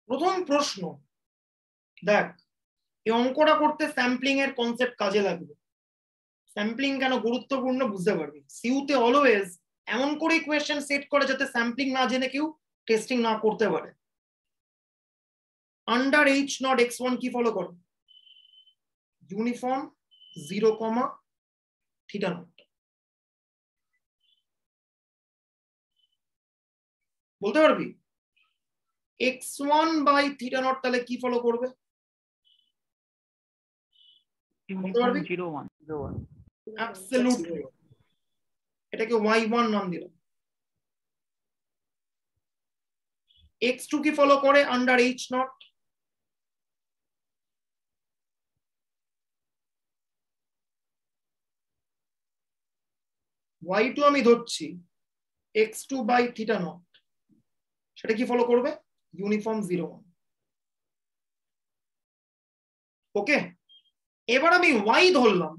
প্রথম প্রশ্ন দেখ, এই অঙ্কটা করতে স্যাম্পলিং এর কনসেপ্ট কাজে লাগবে। স্যাম্পলিং কেন গুরুত্বপূর্ণ বুঝতে পারবি। সিউতে অলওয়েজ এমন করে কোয়েশ্চেন সেট করে যাতে স্যাম্পলিং না জেনে কেউ টেস্টিং না করতে পারে। আন্ডার h0 x1 কি ফলো করে? Uniform 0, theta not. বলতে পারবি x1 by theta naught তাহলে কি ফলো করবে? Absolutely, এটাকে y1 নাম দিলাম। x2 কি ফলো করে আন্ডার h0? y2 আমি ধরছি x2 by theta naught, সেটা কি ফলো করবে? ইউনিফর্ম 0, 1। ওকে, এবার আমি y ধরলাম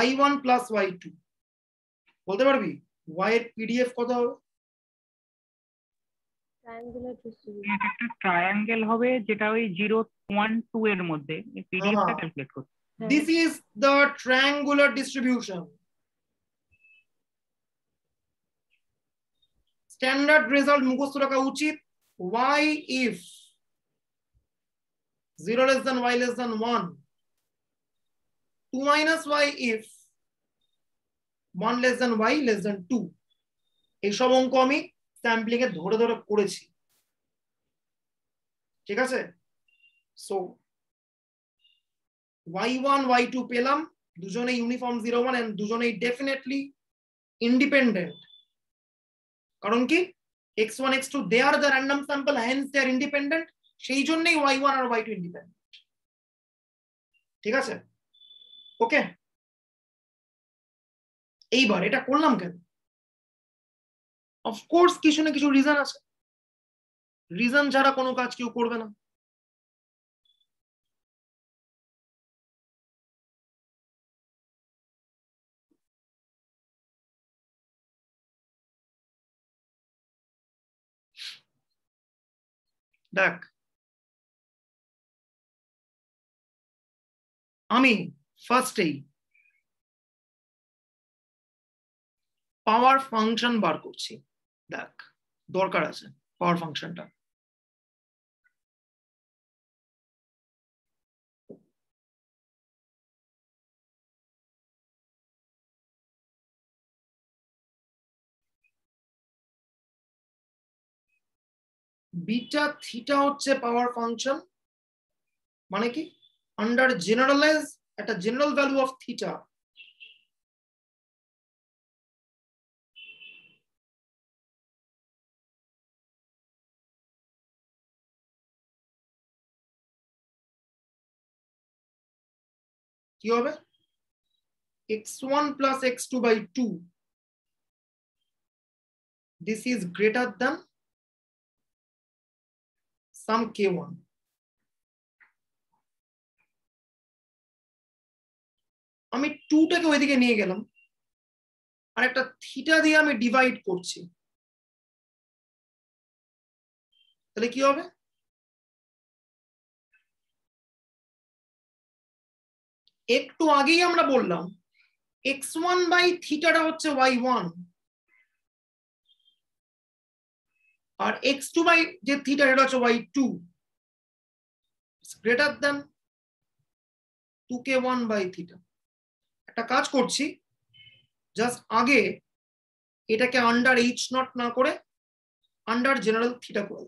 y1 plus y2। বলতে পারবি y এর পিডিএফ কত হবে? একটা ট্রায়াঙ্গেল হবে যেটা ওই 0, 1, 2 এর মধ্যে। পিডিএফটা ক্যালকুলেট করতে। This is the triangular distribution. Standard result মুখস্থ রাখা উচিত। y if 0 less than y less than 1, 2 minus y if 1 less than y less than 2। এইসব অঙ্ক আমি স্যাম্পলিং এ ধরে ধরে করেছি, ঠিক আছে? সো y1 y2 পেলাম, দুজনে ইউনিফর্ম 0 1 এন্ড দুজনেই ডেফিনেটলি ইন্ডিপেন্ডেন্ট। কারণ কি x1 x2 they are the random sample, hence they are independent, সেই জন্যই y1 আর y2 ইন্ডিপেন্ডেন্ট। ঠিক আছে, ওকে। এইবার এটা করলাম কেন? অফকোর্স কিছু না কিছু রিজন আছে, রিজন ছাড়া কোনো কাজ কেউ করবে না। দেখ, আমি ফার্স্টেই পাওয়ার ফাংশন বার করছি। দেখ, দরকার আছে পাওয়ার ফাংশনটা। বিটা থিটা হচ্ছে পাওয়ার ফাংশন, মানে কি আন্ডার জেনারেলাইজ একটা জেনারেল ভ্যালু অফ থিটা কি হবে? x1 plus x2 by 2, this is greater than some k1. আমি 2 টাকে ওইদিকে নিয়ে গেলাম আর একটা থিটা দিয়ে আমি ডিভাইড করছি, তাহলে কি হবে? একটু আগেই আমরা বললাম x1 বাই থিটাটা হচ্ছে y1 আর x2 বাই যে থিটা এটা হচ্ছে y2, greater than 2k1 by theta. একটা কাজ করছি, জাস্ট আগে এটাকে আন্ডার h নট না করে আন্ডার জেনারেল থিটা করে,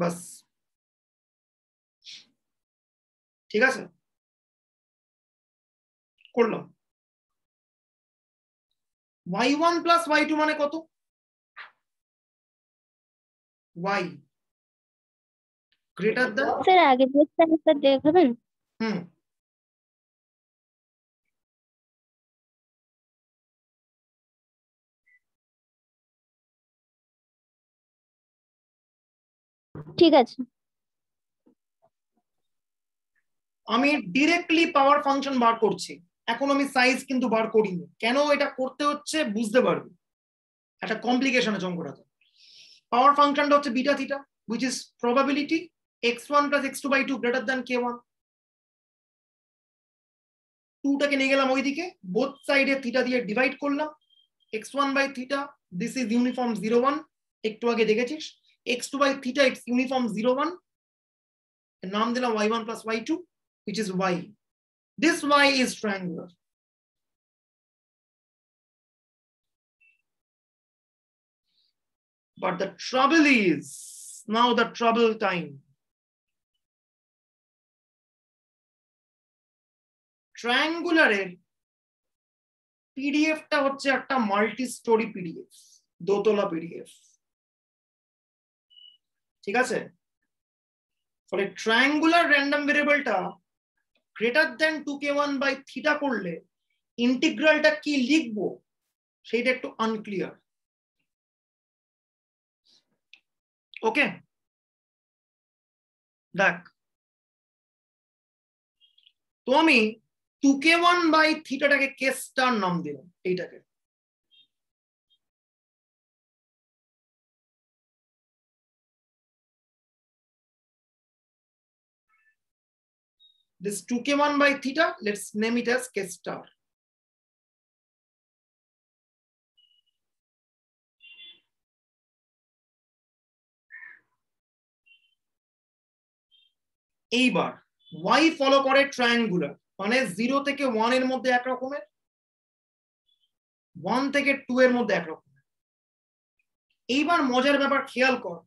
বাস। ঠিক আছে, করলাম। y1 প্লাস y2 মানে কত? y গ্রেটার দ্যান, স্যার আগে স্যার দেখাবেন। ঠিক আছে, আমি ডিরেক্টলি পাওয়ার ফাংশন বার করছি, এখন আমি সাইজ কিন্তু বার করিনি। কেন এটা করতে হচ্ছে বুঝতে পারবি, একটা কমপ্লিকেশন আছে অঙ্কটাতে। পাওয়ার ফাংশনটা হচ্ছে beta theta, which is probability x1 plus x2 by 2 greater than k1। 2 টাকে নিয়ে গেলাম ওইদিকে, বোথ সাইডে থিটা দিয়ে ডিভাইড করলাম, x1 by theta this is uniform 0 1, একটু আগে দেখেছিস। x2 by theta it's uniform 0 1, নাম দিলাম y1 plus y2 which is y. This y is triangular. But the trouble is, now the trouble time. Triangular এর PDF টা হচ্ছে একটা multi storey PDF, দোতলা পিডিএফ। ঠিক আছে, ফলে ট্রায়াঙ্গুলার র্যান্ডম ভেরিয়েবলটা greater than 2k1 by theta করলে ইন্টিগ্রালটা কি লিখবো সেটা একটু আনক্লিয়ার। ওকে, দেখ, তো আমি 2k1 বাই থিটাটাকে কে স্টার নাম দিলাম, এইটাকে। This 2k1 by theta, let's name it as k star. এইবার y ফলো করে ট্রায়াঙ্গুলার, মানে 0 থেকে 1 এর মধ্যে এক রকমের, 1 থেকে 2 এর মধ্যে এক রকমের। এইবার মজার ব্যাপার খেয়াল কর,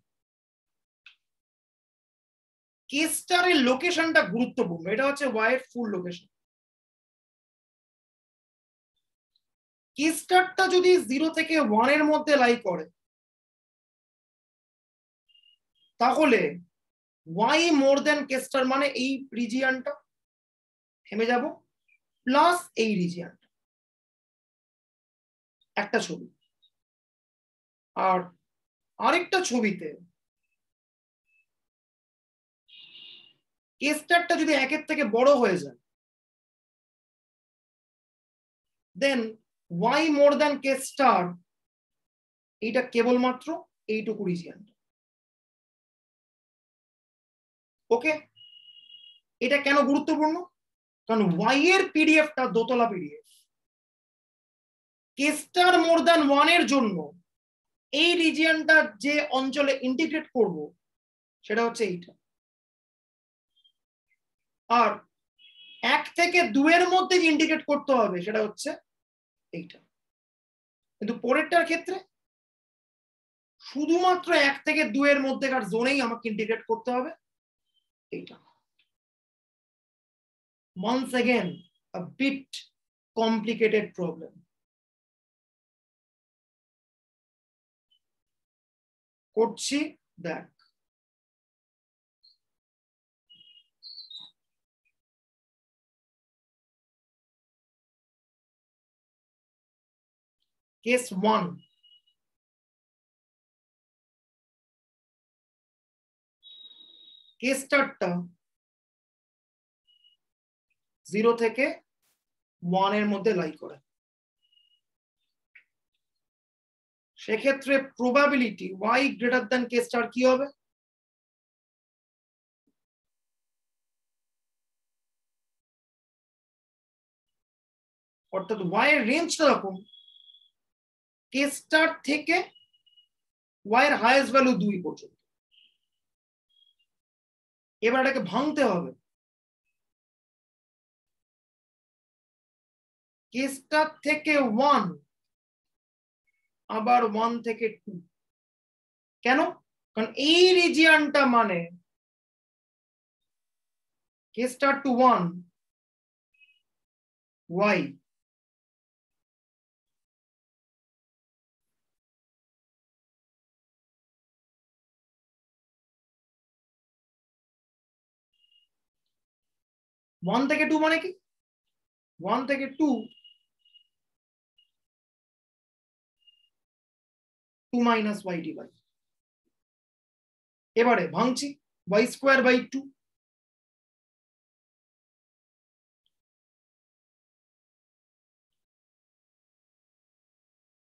কে স্টারের লোকেশনটা গুরুত্বপূর্ণ। এটা হচ্ছে ওয়াই এর ফুল লোকেশন। কে স্টারটা যদি 0 থেকে 1 এর মধ্যে লাই করে তাহলে y মোর দেন কে স্টার মানে এই রিজিয়নটা থেমে যাব প্লাস এই রিজিয়নটা। একটা ছবি। আর আরেকটা ছবিতে কে স্টারটা যদি 1 এর থেকে বড় হয়ে যায় দেন y মোর দেন কে স্টার এইটা কেবলমাত্র এইটুকু রিজিয়ন। ওকে, এটা কেন গুরুত্বপূর্ণ? কারণ y এর পিডিএফটা দোতলা পিডিএফ। কে স্টার মোর দেন 1 এর জন্য এই রিজিয়নটা যে অঞ্চলে ইন্টিগ্রেট করব সেটা হচ্ছে এইটা। আর 1 থেকে 2 এর মধ্যে যে ইন্টিগ্রেট করতে হবে সেটা হচ্ছে এইটা। কিন্তু পরেরটার ক্ষেত্রে শুধুমাত্র 1 থেকে 2 এর মধ্যেকার জোনেই আমাকে ইন্টিগ্রেট করতে হবে এইটা। Once again, a bit complicated problem. করছি দেখ। কেস 1, কেস স্টারটা 0 থেকে 1 এর মধ্যে লাই করে। সেক্ষেত্রে প্রবাবিলিটি y গ্রেটার দ্যান কে স্টার কি হবে? অর্থাৎ y এর রেঞ্জটা রাখুন কে স্টার থেকে y এর হাইয়েস্ট ভ্যালু 2 পর্যন্ত। এবার এটাকে ভাঙতে হবে। কে স্টার থেকে 1 আবার 1 থেকে 2। কেন? কারণ এই রিজিয়নটা মানে কে স্টার টু 1 y, ওয়ান থেকে 2 মানে কি? 1 থেকে 2 2 মাইনাস y dy। এবারে ভাঙছি y square by 2।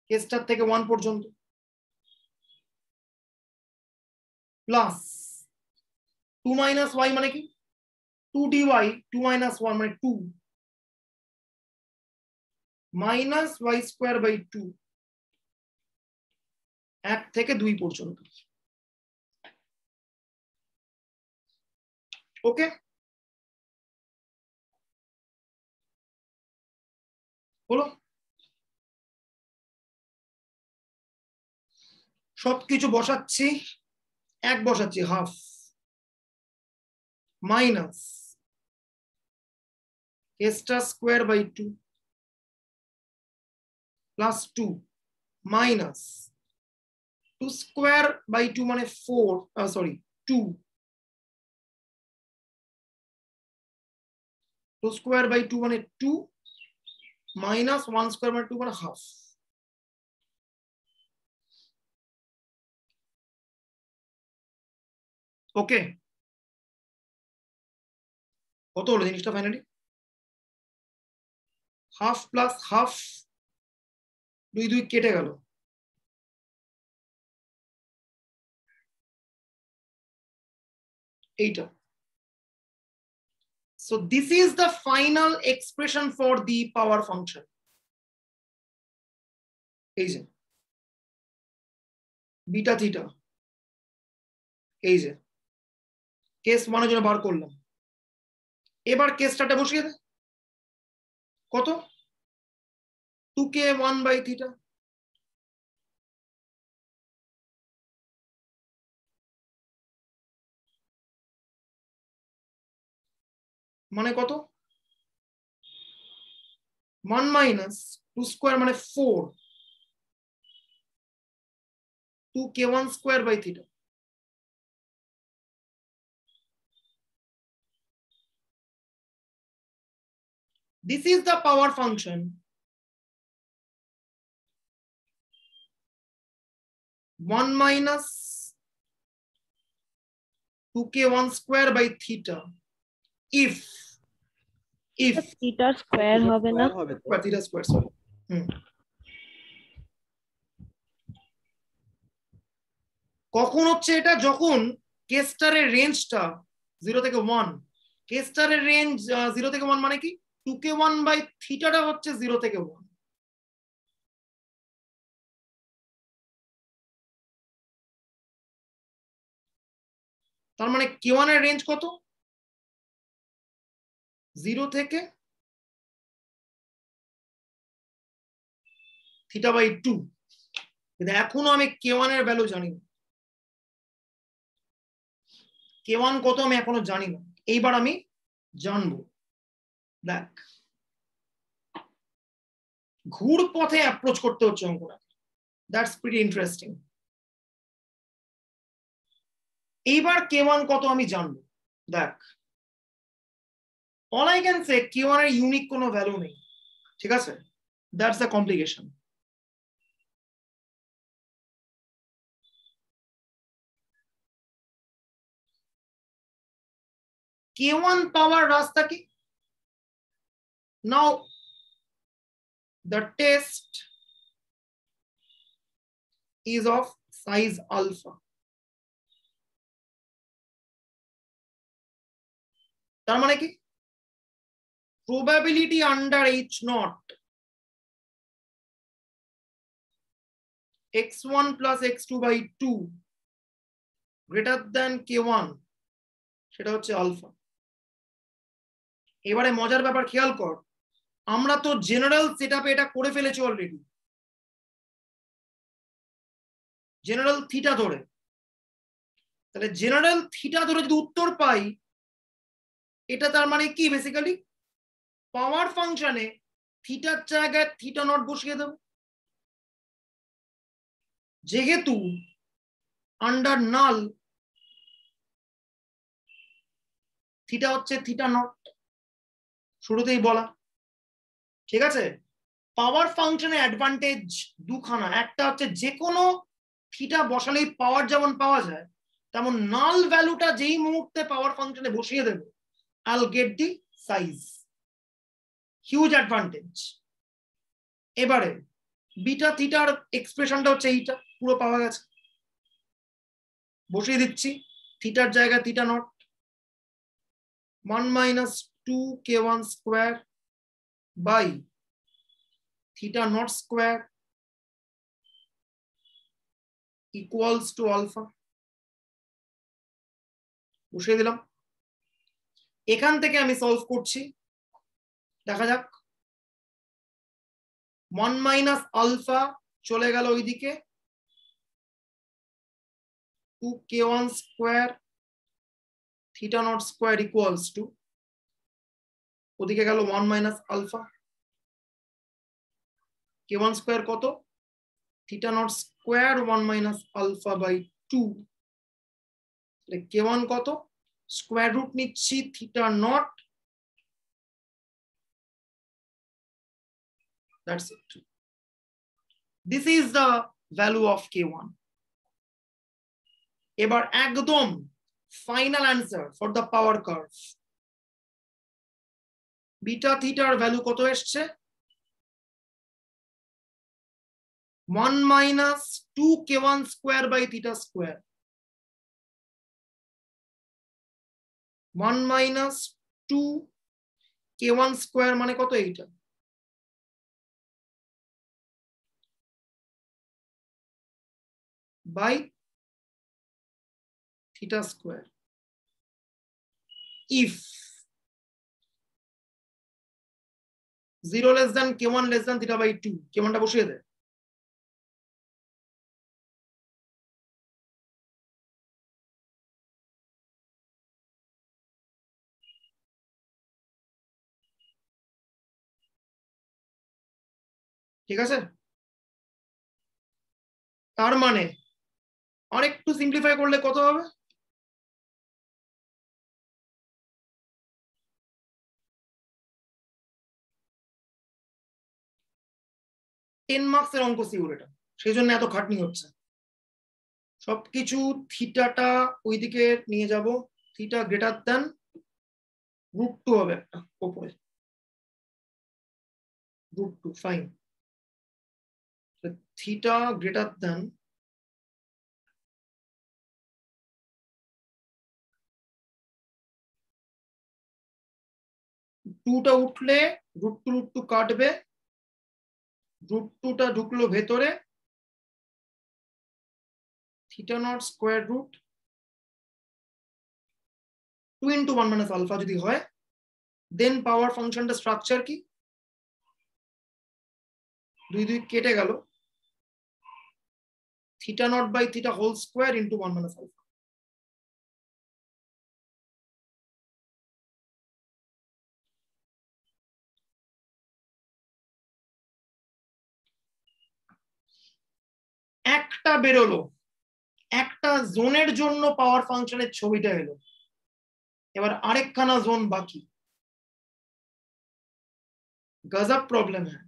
K star থেকে 1 পর্যন্ত প্লাস 2 মাইনাস y মানে কি? 2 dy, 2 মাইনাস 1 মানে 2 মাইনাস y স্কোয়ার বাই 2 1 থেকে 2 পর্যন্ত। ওকে, হলো? সবকিছু বসাচ্ছি, 1 বসাচ্ছি half minus k star square by 2 plus 2 minus 2 square by 2 মানে 4, সরি 2, 2 স্কোয়ার বাই 2 মানে 2 মাইনাস 1 স্কোয়ার মানে 2 মানে হাফ। ওকে, কত হলো জিনিসটা ফাইনালি? হাফ প্লাস হাফ 2 2 কেটে গেল। এইটা। So this is the final expression for the power function. এই যে বিটা থিটা, এই যে কেস 1 এর জন্য বার করলাম। এবার কেসটা বসিয়ে দে। কত? 2k 1 বাই থিটা মানে কত 1 মাইনাস 2 স্কোয়ার মানে 4 2k1 square by theta. This is the power function 1 minus 2k1 square by theta if theta square হবে না, theta square sorry কখন হচ্ছে এটা, যখন কে স্টারের রেঞ্জটা 0 থেকে 1, কে স্টারের রেঞ্জ 0 থেকে 1 মানে কি 2k1 বাই থিটাটা হচ্ছে 0 থেকে 1। তার মানে k1 এর রেঞ্জ কত 0 থেকে থিটা বাই 2। কিন্তু এখনো আমি k1 এর ভ্যালু জানি না, k1 কত আমি এখনো জানি না, এইবার আমি জানবো। দেখ ঘুর পথে অ্যাপ্রোচ করতে হচ্ছে অঙ্কটা, দ্যাটস প্রিটি ইন্টারেস্টিং। এইবার k1 কত আমি জানবো। দেখ all I can say k1 এর ইউনিক কোনো ভ্যালু নেই, ঠিক আছে, দ্যাটস দ্য কমপ্লিকেশন। k1 পাওয়ার রাস্তা কি, নাও the test is of size alpha। তার মানে কি probability under h naught x1 plus x2 by 2 greater than k1 সেটা হচ্ছে আলফা। এবারে মজার ব্যাপার খেয়াল কর, আমরা তো জেনারেল সেটআপে এটা করে ফেলেছি অলরেডি, জেনারেল থিটা ধরে। তাহলে জেনারেল থিটা ধরে যদি উত্তর পাই, এটা তার মানে কি বেসিক্যালি পাওয়ার ফাংশনে থিটার জায়গায় থিটা নট বসিয়ে দেব। যেহেতু আন্ডার নাল থিটা হচ্ছে থিটা নট, শুরুতেই বলা, ঠিক আছে। পাওয়ার ফাংশনের অ্যাডভান্টেজ দুখানা, একটা হচ্ছে যে কোনো থিটা বসালেই পাওয়ার যেমন পাওয়া যায়, তেমন নাল ভ্যালুটা যেই মুহূর্তে পাওয়ার ফাংশনে বসিয়ে দেব I'll get the size, huge advantage. এবারে বিটা থিটার এক্সপ্রেশনটা হচ্ছে এইটা, পুরো পাওয়া গেছে, বসিয়ে দিচ্ছি থিটার জায়গায় theta not 1 minus 2k1 square by theta naught square equals to alpha। বসিয়ে দিলাম, এখান থেকে আমি সলভ করছি, দেখা যাক 1 মাইনাস আলফা চলে গেল ওইদিকে, 2k1 square theta naught square equals to, ওদিকে গেল 1 মাইনাস আলফা, k1 স্কোয়ার কত theta naught square 1 minus alpha by 2, k1 কত স্কোয়ার রুট নিচ্ছি theta naught, that's it, this is the value of k1। এবার একদম final answer for the power curve, beta থিটার value কত এসছে 1 minus 2k1 square by theta square, 1 minus 2k1 square মানে কত এইটা, by theta square if 0 less than k1 less than theta by 2, k1 টা বসিয়ে দে, ঠিক আছে, তার মানে আরেকটু সিম্পলিফাই করলে কত হবে? টেন মার্কসের অঙ্ক সিউর এটা, সেই জন্য এত খাটনি হচ্ছে। সবকিছু থিটাটা ওইদিকে নিয়ে যাব, থিটা গ্রেটার দেন √2 হবে একটা উপরে, √2 ফাইন। থিটা গ্রেটার দেন টুটা উঠলে √2 কাটবে, √2টা ঢুকলো ভেতরে, theta naught square root 2 × 1 - alpha যদি হয়, দেন পাওয়ার ফাংশনটা স্ট্রাকচার কি? 2 2 কেটে গেল, theta naught by theta whole square × 1 - alpha. একটা বেরোলো, একটা জোনের জন্য পাওয়ার ফাংশনের ছবিটা এলো, এবার আরেকখানা জোন বাকি। গজব প্রবলেম হ্যাঁ,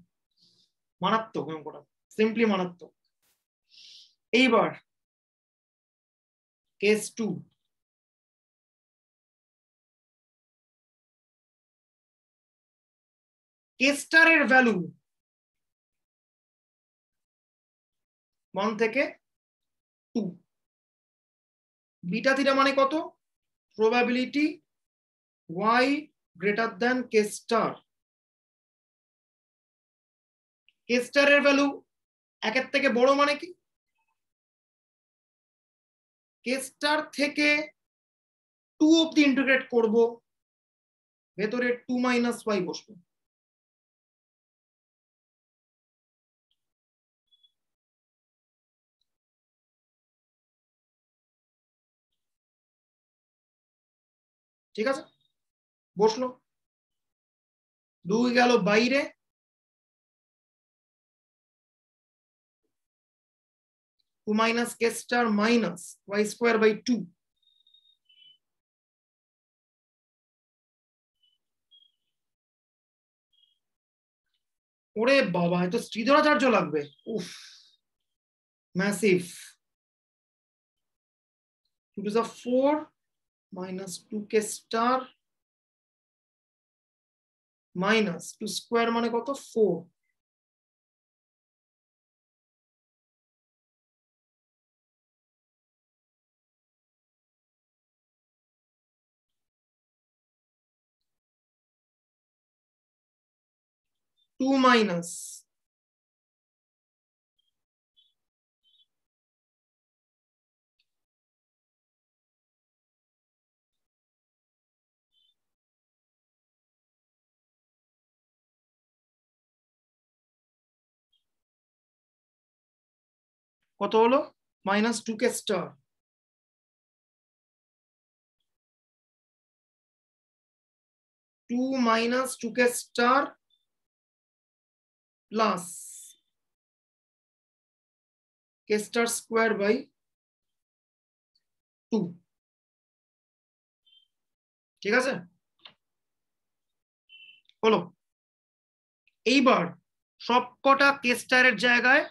মারাত্মক অঙ্কটা, সিম্পলি মারাত্মক। এইবার কেস 2, কে স্টারের ভ্যালু 1 থেকে 2, বিটা থিটা মানে কত? প্রবাবিলিটি y গ্রেটার দ্যান কে স্টার। কে স্টারের ভ্যালু 1 থেকে বড় মানে কি? কে স্টার থেকে 2 অব্দি ইন্টিগ্রেট করব, ভেতরে 2 - y বসবে। ঠিক আছে, বসলো, 2 গেল বাইরে, 2 - কে star minus y square by 2। ওরে বাবা, এত শ্রীধরাচার্য লাগবে, উফ massive. 2 to the 4 minus 2k star minus 2 square মানে কত? 4। টু মাইনাস কত হলো? -2k star, 2 - 2k star plus k star square by 2। ঠিক আছে, হলো। এইবার সবকটা কে স্টারের জায়গায়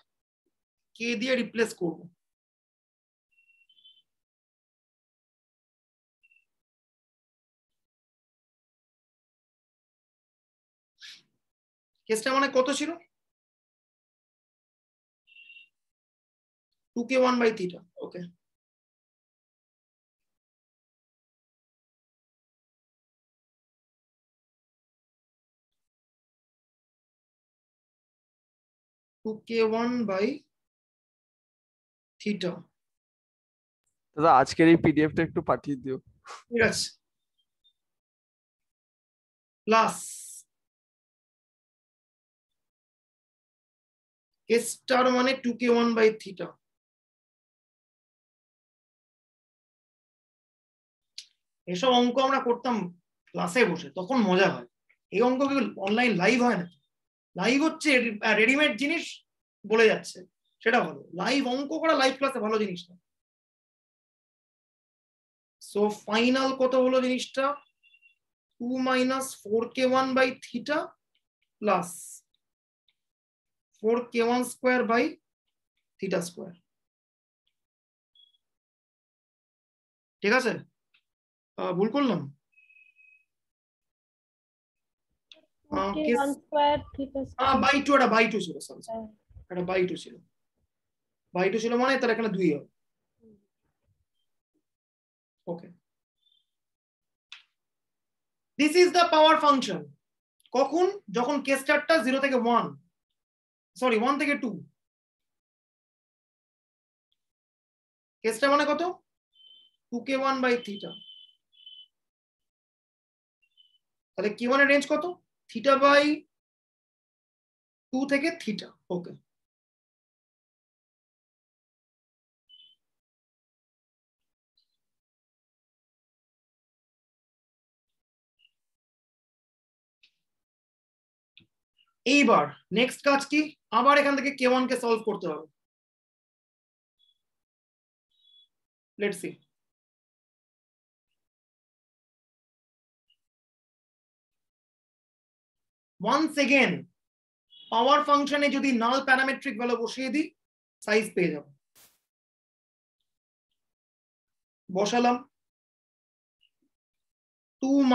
কে দিয়ে রিপ্লেস করব। কেসটা মানে কত ছিল? 2k1/θ। ওকে, k1/θ। দাদা আজকের এই পিডিএফটা একটু পাঠিয়ে দিও। ঠিক আছে, প্লাস কে স্টার মানে 2k1/θ। এসব অঙ্ক আমরা করতাম ক্লাসে বসে, তখন মজা হয়। এই অঙ্ক অনলাইন লাইভ হয় না, লাইভ হচ্ছে রেডিমেড জিনিস বলে যাচ্ছে, সেটা ভালো। লাইভ অঙ্ক করা লাইভ ক্লাসে ভালো জিনিসটা। সো ফাইনাল কত হলো জিনিসটা? 2 - 4k1 by theta plus 4k1 square by theta square। ঠিক আছে, ভুল করলাম? বাই টু, এটা বাই টু ছিল, এটা বাই টু ছিল, বাই টু ছিল মানে তার এখানে 2 হবে। Okay, this is the power function. কখন? যখন কে স্টারটা 0 থেকে 1, সরি 1 থেকে 2। কে স্টার মানে কত? 2k1 by theta। তাহলে k1 এর রেঞ্জ কত? থিটা বাই 2 থেকে থিটা। ওকে, এইবার নেক্সট কাজ কি? আবার এখান থেকে k1 কে সলভ করতে হবে। Let's see. ওয়ান্স এগেন পাওয়ার ফাংশনে যদি নাল প্যারামেট্রিক ভ্যালু বসিয়ে দিই, সাইজ পেয়ে যাব। বসালাম 2 -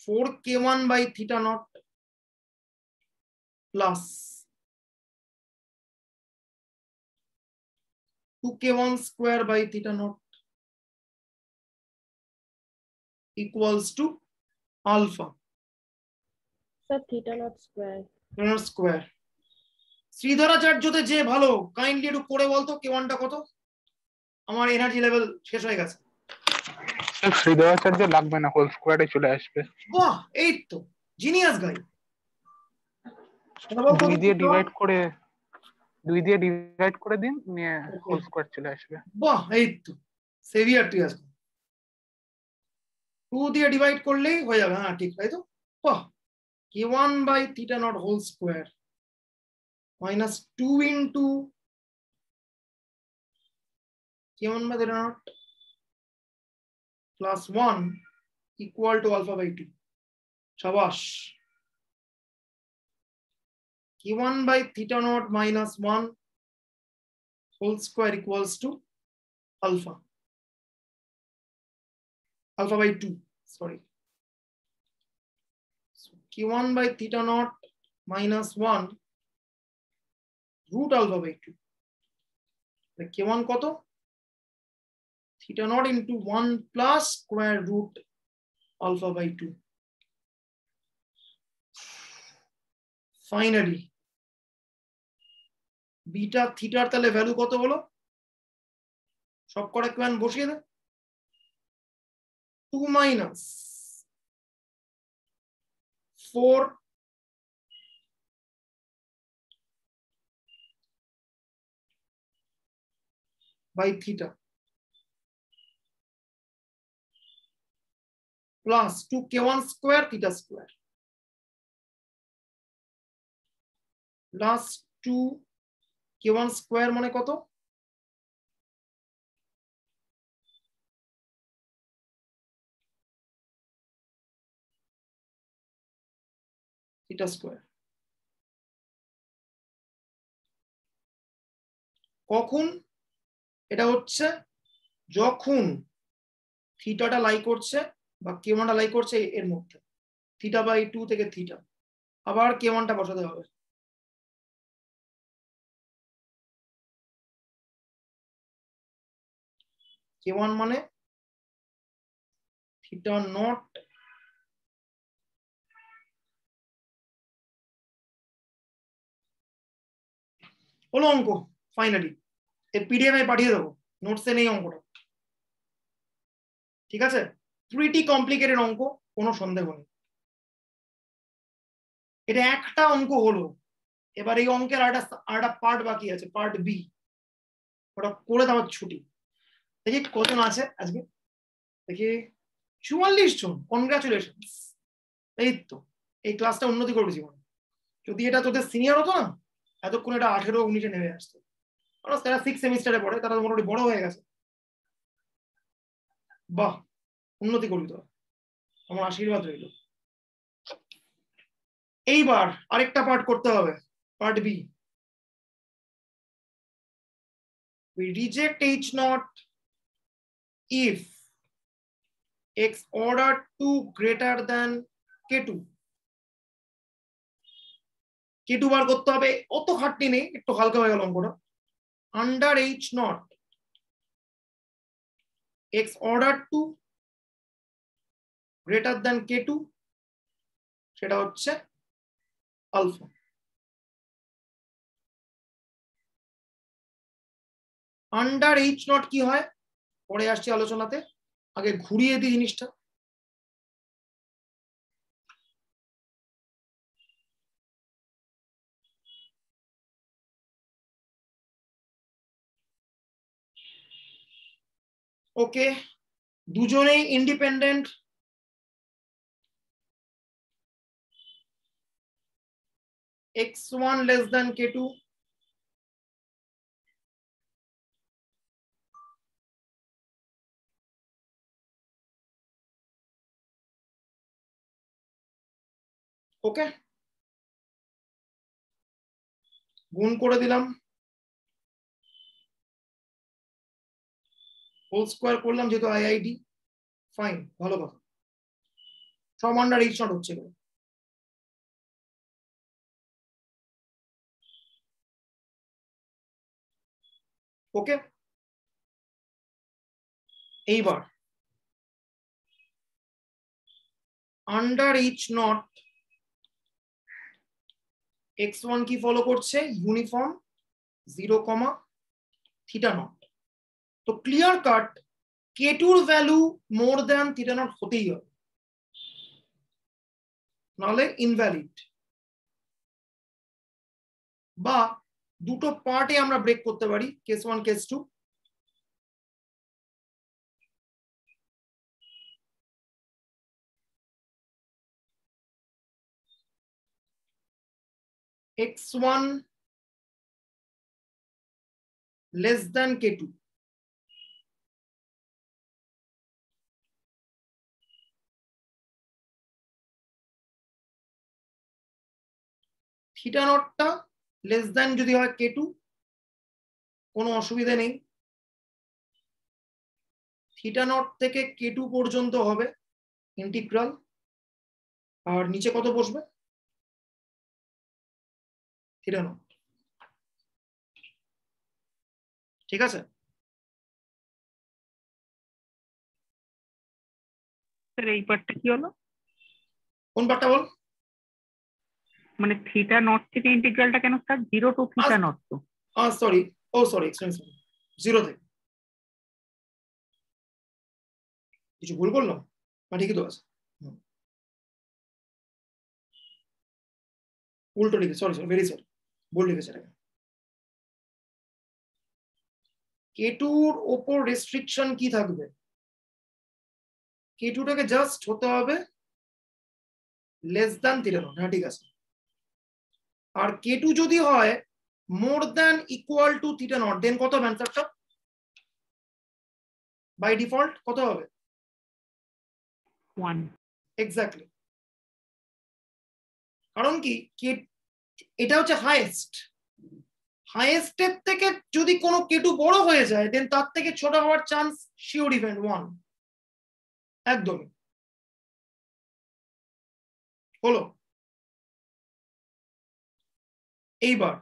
4k1 by theta naught plus 2k1 square by theta naught equals to alpha theta naught square square। শ্রীধরাচার্যতে যে ভালো, কাইন্ডলি একটু করে বলতো k1 টা কত? আমার এনার্জি লেভেল শেষ হয়ে গেছে। শ্রীধরাচার্য লাগবে না, হোল স্কোয়ারে চলে আসবে। বাহ, এই তো জিনিয়াস গাই। 2 দিয়ে ডিভাইড করে দিন, নিয়ে হোল স্কোয়ার চলে আসবে। বাহ, এই তো সেভিয়ার তুই আসবে। 2 দিয়ে ডিভাইড করলেই হয়ে যাবে। হ্যাঁ ঠিক, তাই তো। বাহ, k1 by theta naught whole square minus 2 into k1 by theta naught plus 1 equal to alpha by 2। शाबाश। k1 by theta naught minus 1 whole square equals to alpha by 2, sorry। So k1 by theta naught minus 1 root alpha by 2। k1 কত? theta naught into 1 plus square root alpha by 2। Finally beta থিটার তাহলে value কত হলো? সব কটা কেন বসিয়ে দে। 2 - 4 by theta plus 2k1 square theta square plus 2k1 square মানে কত? theta square। কখন? এটা হচ্ছে যখন থিটাটা লাই করছে বা k1টা লাই করছে এর মধ্যে, থিটা বাই 2 থেকে থিটা। আবার k1টা বসাতে হবে। k1 মানে থিটা নট হলো অঙ্ক। ফাইনালি এই পিডিএফ এ পাঠিয়ে দেবো, নোটসে নেই অঙ্কটা। ঠিক আছে, প্রিটি কমপ্লিকেটেড অঙ্ক, কোনো সন্দেহ নেই। এটা একটা অঙ্ক হলো। এবার এই অঙ্কের আরেকটা পার্ট বাকি আছে, পার্ট বি। ওটা করে দেওয়ার ছুটি। দেখি কজন আছে আজকে, দেখি 44 জন। কনগ্রাচুলেশন। এই তো এই ক্লাসটা উন্নতি করবে জীবন। যদি এটা তোদের সিনিয়র হতো না, এতক্ষণ এটা 18-19 নেমে আসতো। তারা 6 সেমিস্টারে পড়ে, তারা মোটামুটি বড় হয়ে গেছে। বাহ, উন্নতি করবি তো, আমার আশীর্বাদ রইল। এইবার আরেকটা পার্ট করতে হবে, part B. We reject H naught if x order 2 greater than k2. k2 বার করতে হবে, অত খাটনি নেই, একটু হালকা হয়ে গেল অঙ্কটা। Under H naught x order 2 greater than k2, সেটা হচ্ছে আলফা। আন্ডার H naught কি হয় পরে আসছি আলোচনাতে, আগে ঘুরিয়ে দিই জিনিসটা। ওকে, দুজনেই independent. x1 less than k2, ওকে, গুণ করে দিলাম, হোল স্কোয়ার করলাম যেহেতু আইআইডি, ফাইন, ভালো কথা। সব আন্ডার H naught হচ্ছে। ওকে, এইবার আন্ডার H naught x1 কি ফলো করছে, ইউনিফর্ম 0, থিটা নট। তো ক্লিয়ার কাট k2 এর value more than theta not হতেই হবে, নাহলে ইনভ্যালিড। বা দুটো পার্টে আমরা ব্রেক করতে পারি, case 1 case 2। x1 less than k2, theta নটটা লেস দ্যান যদি হয় k2, কোনো অসুবিধা নেই। থিটা নট থেকে k2 পর্যন্ত হবে ইন্টিগ্রাল, আর নিচে কত বসবে, থিটা নট। ঠিক আছে, এই পার্টটা কি হলো? কোন পার্টটা বল? মানে থিটা নট থেকে ইন্টিগ্রালটা কেন স্যার 0 টু থিটা নট? তো সরি, এক্সপ্লেন, 0 থেকে। কিছু ভুল করলাম না? ঠিকই তো আছে, উল্টো লিখে, সরি, ভেরি সরি, ভুল লিখেছে। k2-র ওপর রেস্ট্রিকশন কি থাকবে, k2টাকে জাস্ট হতে হবে লেস দ্যান থিটা নট। হ্যাঁ ঠিক আছে। আর k2 যদি হয় more than equal to theta naught, then কত হবে অ্যান্সারটা? বাই ডিফল্ট কত হবে? 1। এক্স্যাক্টলি। কারণ কি, এটা হচ্ছে হাইয়েস্ট, হাইয়েস্টের থেকে যদি কোনো k2 বড় হয়ে যায়, দেন তার থেকে ছোট হওয়ার চান্স শিওর ইভেন্ট 1, একদমই। হলো, এইবার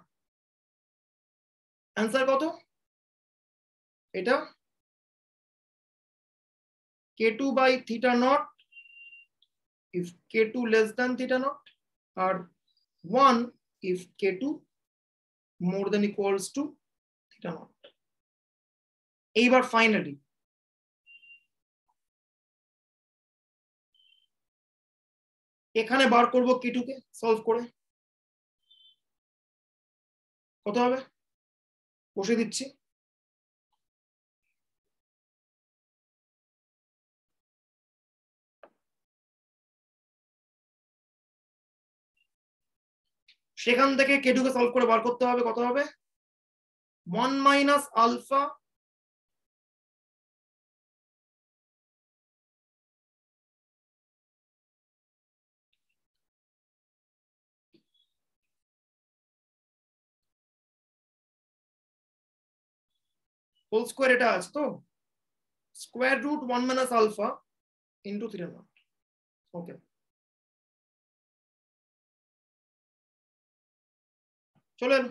অ্যান্সার কত? এটা k2 by theta naught if k2 less than theta naught, আর 1 if k2 more than equals to theta naught. এইবার ফাইনালি এখানে বার করব k2 কে সলভ করে, কত হবে বসে দিচ্ছি। সেখান থেকে k2 কে সলভ করে বার করতে হবে, কত হবে 1 মাইনাস আলফা হোল স্কোয়ার, এটা আছে তো square root 1 minus alpha into theta naught. Okay, চলেন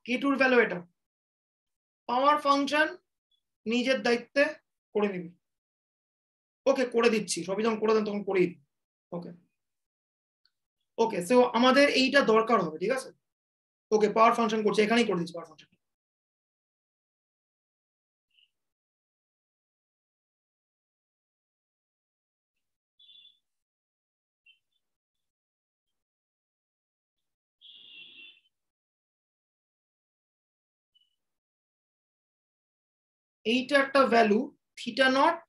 k2 এর ভ্যালু এটা, পাওয়ার ফাংশন নিজের দায়িত্বে করে নিবি। ওকে, করে দিচ্ছি, সবই যখন করে দেন তখন করেই দিই। ওকে ওকে, সো আমাদের এইটা দরকার হবে, ঠিক আছে। ওকে, পাওয়ার ফাংশন করছে, এখানেই করে দিচ্ছি পাওয়ার ফাংশন। এইটা একটা ভ্যালু থিটা নট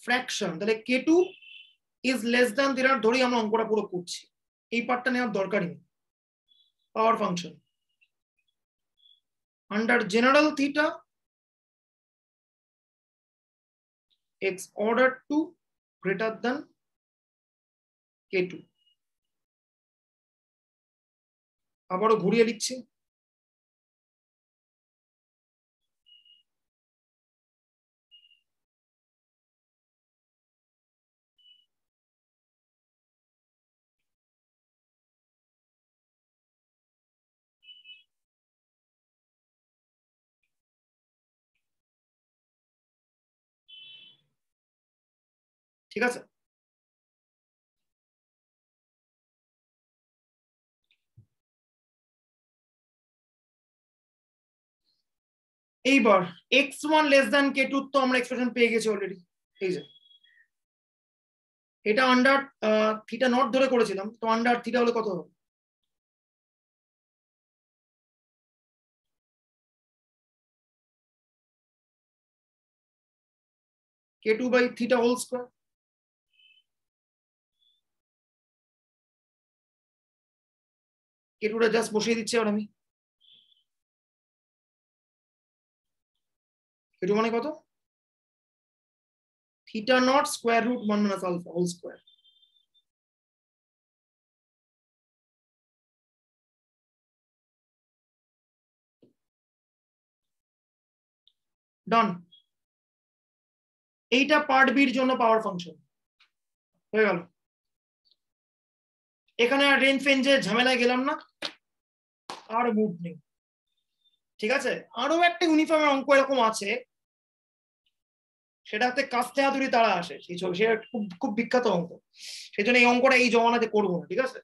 ফ্র্যাকশন, তাহলে k2 is less than theta not ধরেই আমরা অঙ্কটা পুরো করছি, এই পার্টটা নেওয়ার দরকারই নেই। পাওয়ার function under general theta x order 2 greater than k2। আবারও ঘুরিয়ে লিখছি, ঠিক আছে। এইবার x1 লেস দ্যান k2 তো আমরা এক্সপ্রেশন পেয়ে গেছি অলরেডি। এই যে এটা আন্ডার থিটা নট ধরে করেছিলাম, তো আন্ডার থিটা হলে কত হবে k2 by theta whole square. k2 টা জাস্ট বসিয়ে দিচ্ছি আর আমি, k2 মানে কত theta naught square root 1 minus alpha whole square. Done, এইটা পার্ট বির জন্য পাওয়ার ফাংশন হয়ে গেল। এখানে আর রেঞ্জ ফেঞ্জের ঝামেলায় গেলাম না, আর মুভ নেই, ঠিক আছে। আরো একটা ইউনিফর্মের অঙ্ক এরকম আছে, সেটাতে কাস্তে হাতুড়ি তারা আসে, সেই ছবি, সেটা খুব খুব বিখ্যাত অঙ্ক, সেই জন্য এই অঙ্কটা এই জমানাতে করবো না, ঠিক আছে।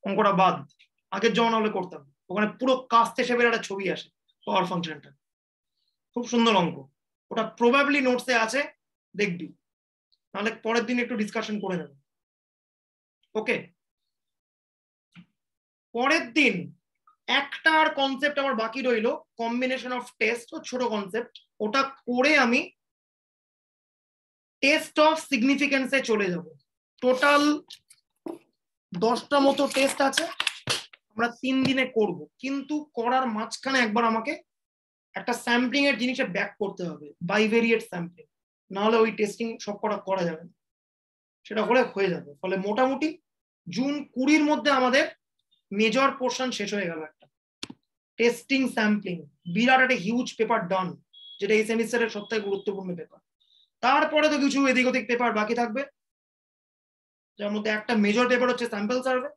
অঙ্কটা বাদ, আগের জমানা হলে করতাম, ওখানে পুরো কাস্তে শেপের একটা ছবি আসে পাওয়ার ফাংশনটা, খুব সুন্দর অঙ্ক, ওটা প্রবাবলি নোটসে আছে, দেখবি, নাহলে পরের দিন একটু ডিসকাশন করে নেব। ওকে, পরের দিন একটা আর কনসেপ্ট আমার বাকি রইলো, কম্বিনেশন অফ টেস্ট, ও ছোট কনসেপ্ট, ওটা করে আমি টেস্ট অফ সিগনিফিকেন্সে চলে যাব। টোটাল 10টা মতো টেস্ট আছে, আমরা 3 দিনে করব, কিন্তু করার মাঝখানে একবার আমাকে একটা স্যাম্পলিং এর জিনিসে ব্যাক করতে হবে, বাইভেরিয়েট স্যাম্পলিং, না হলে ওই টেস্টিং সব করা যাবে না, সেটা হলে হয়ে যাবে। ফলে মোটামুটি জুন 20 মধ্যে আমাদের মেজর পোর্শন শেষ হয়ে গেল, একটা টেস্টিং স্যাম্পলিং, বিরাট একটা হিউজ পেপার ডান, যেটা এই সেমিস্টারের সবথেকে গুরুত্বপূর্ণ পেপার। তারপরে তো কিছু এদিক ওদিক পেপার বাকি থাকবে, যার মধ্যে একটা মেজর পেপার হচ্ছে স্যাম্পল সার্ভে,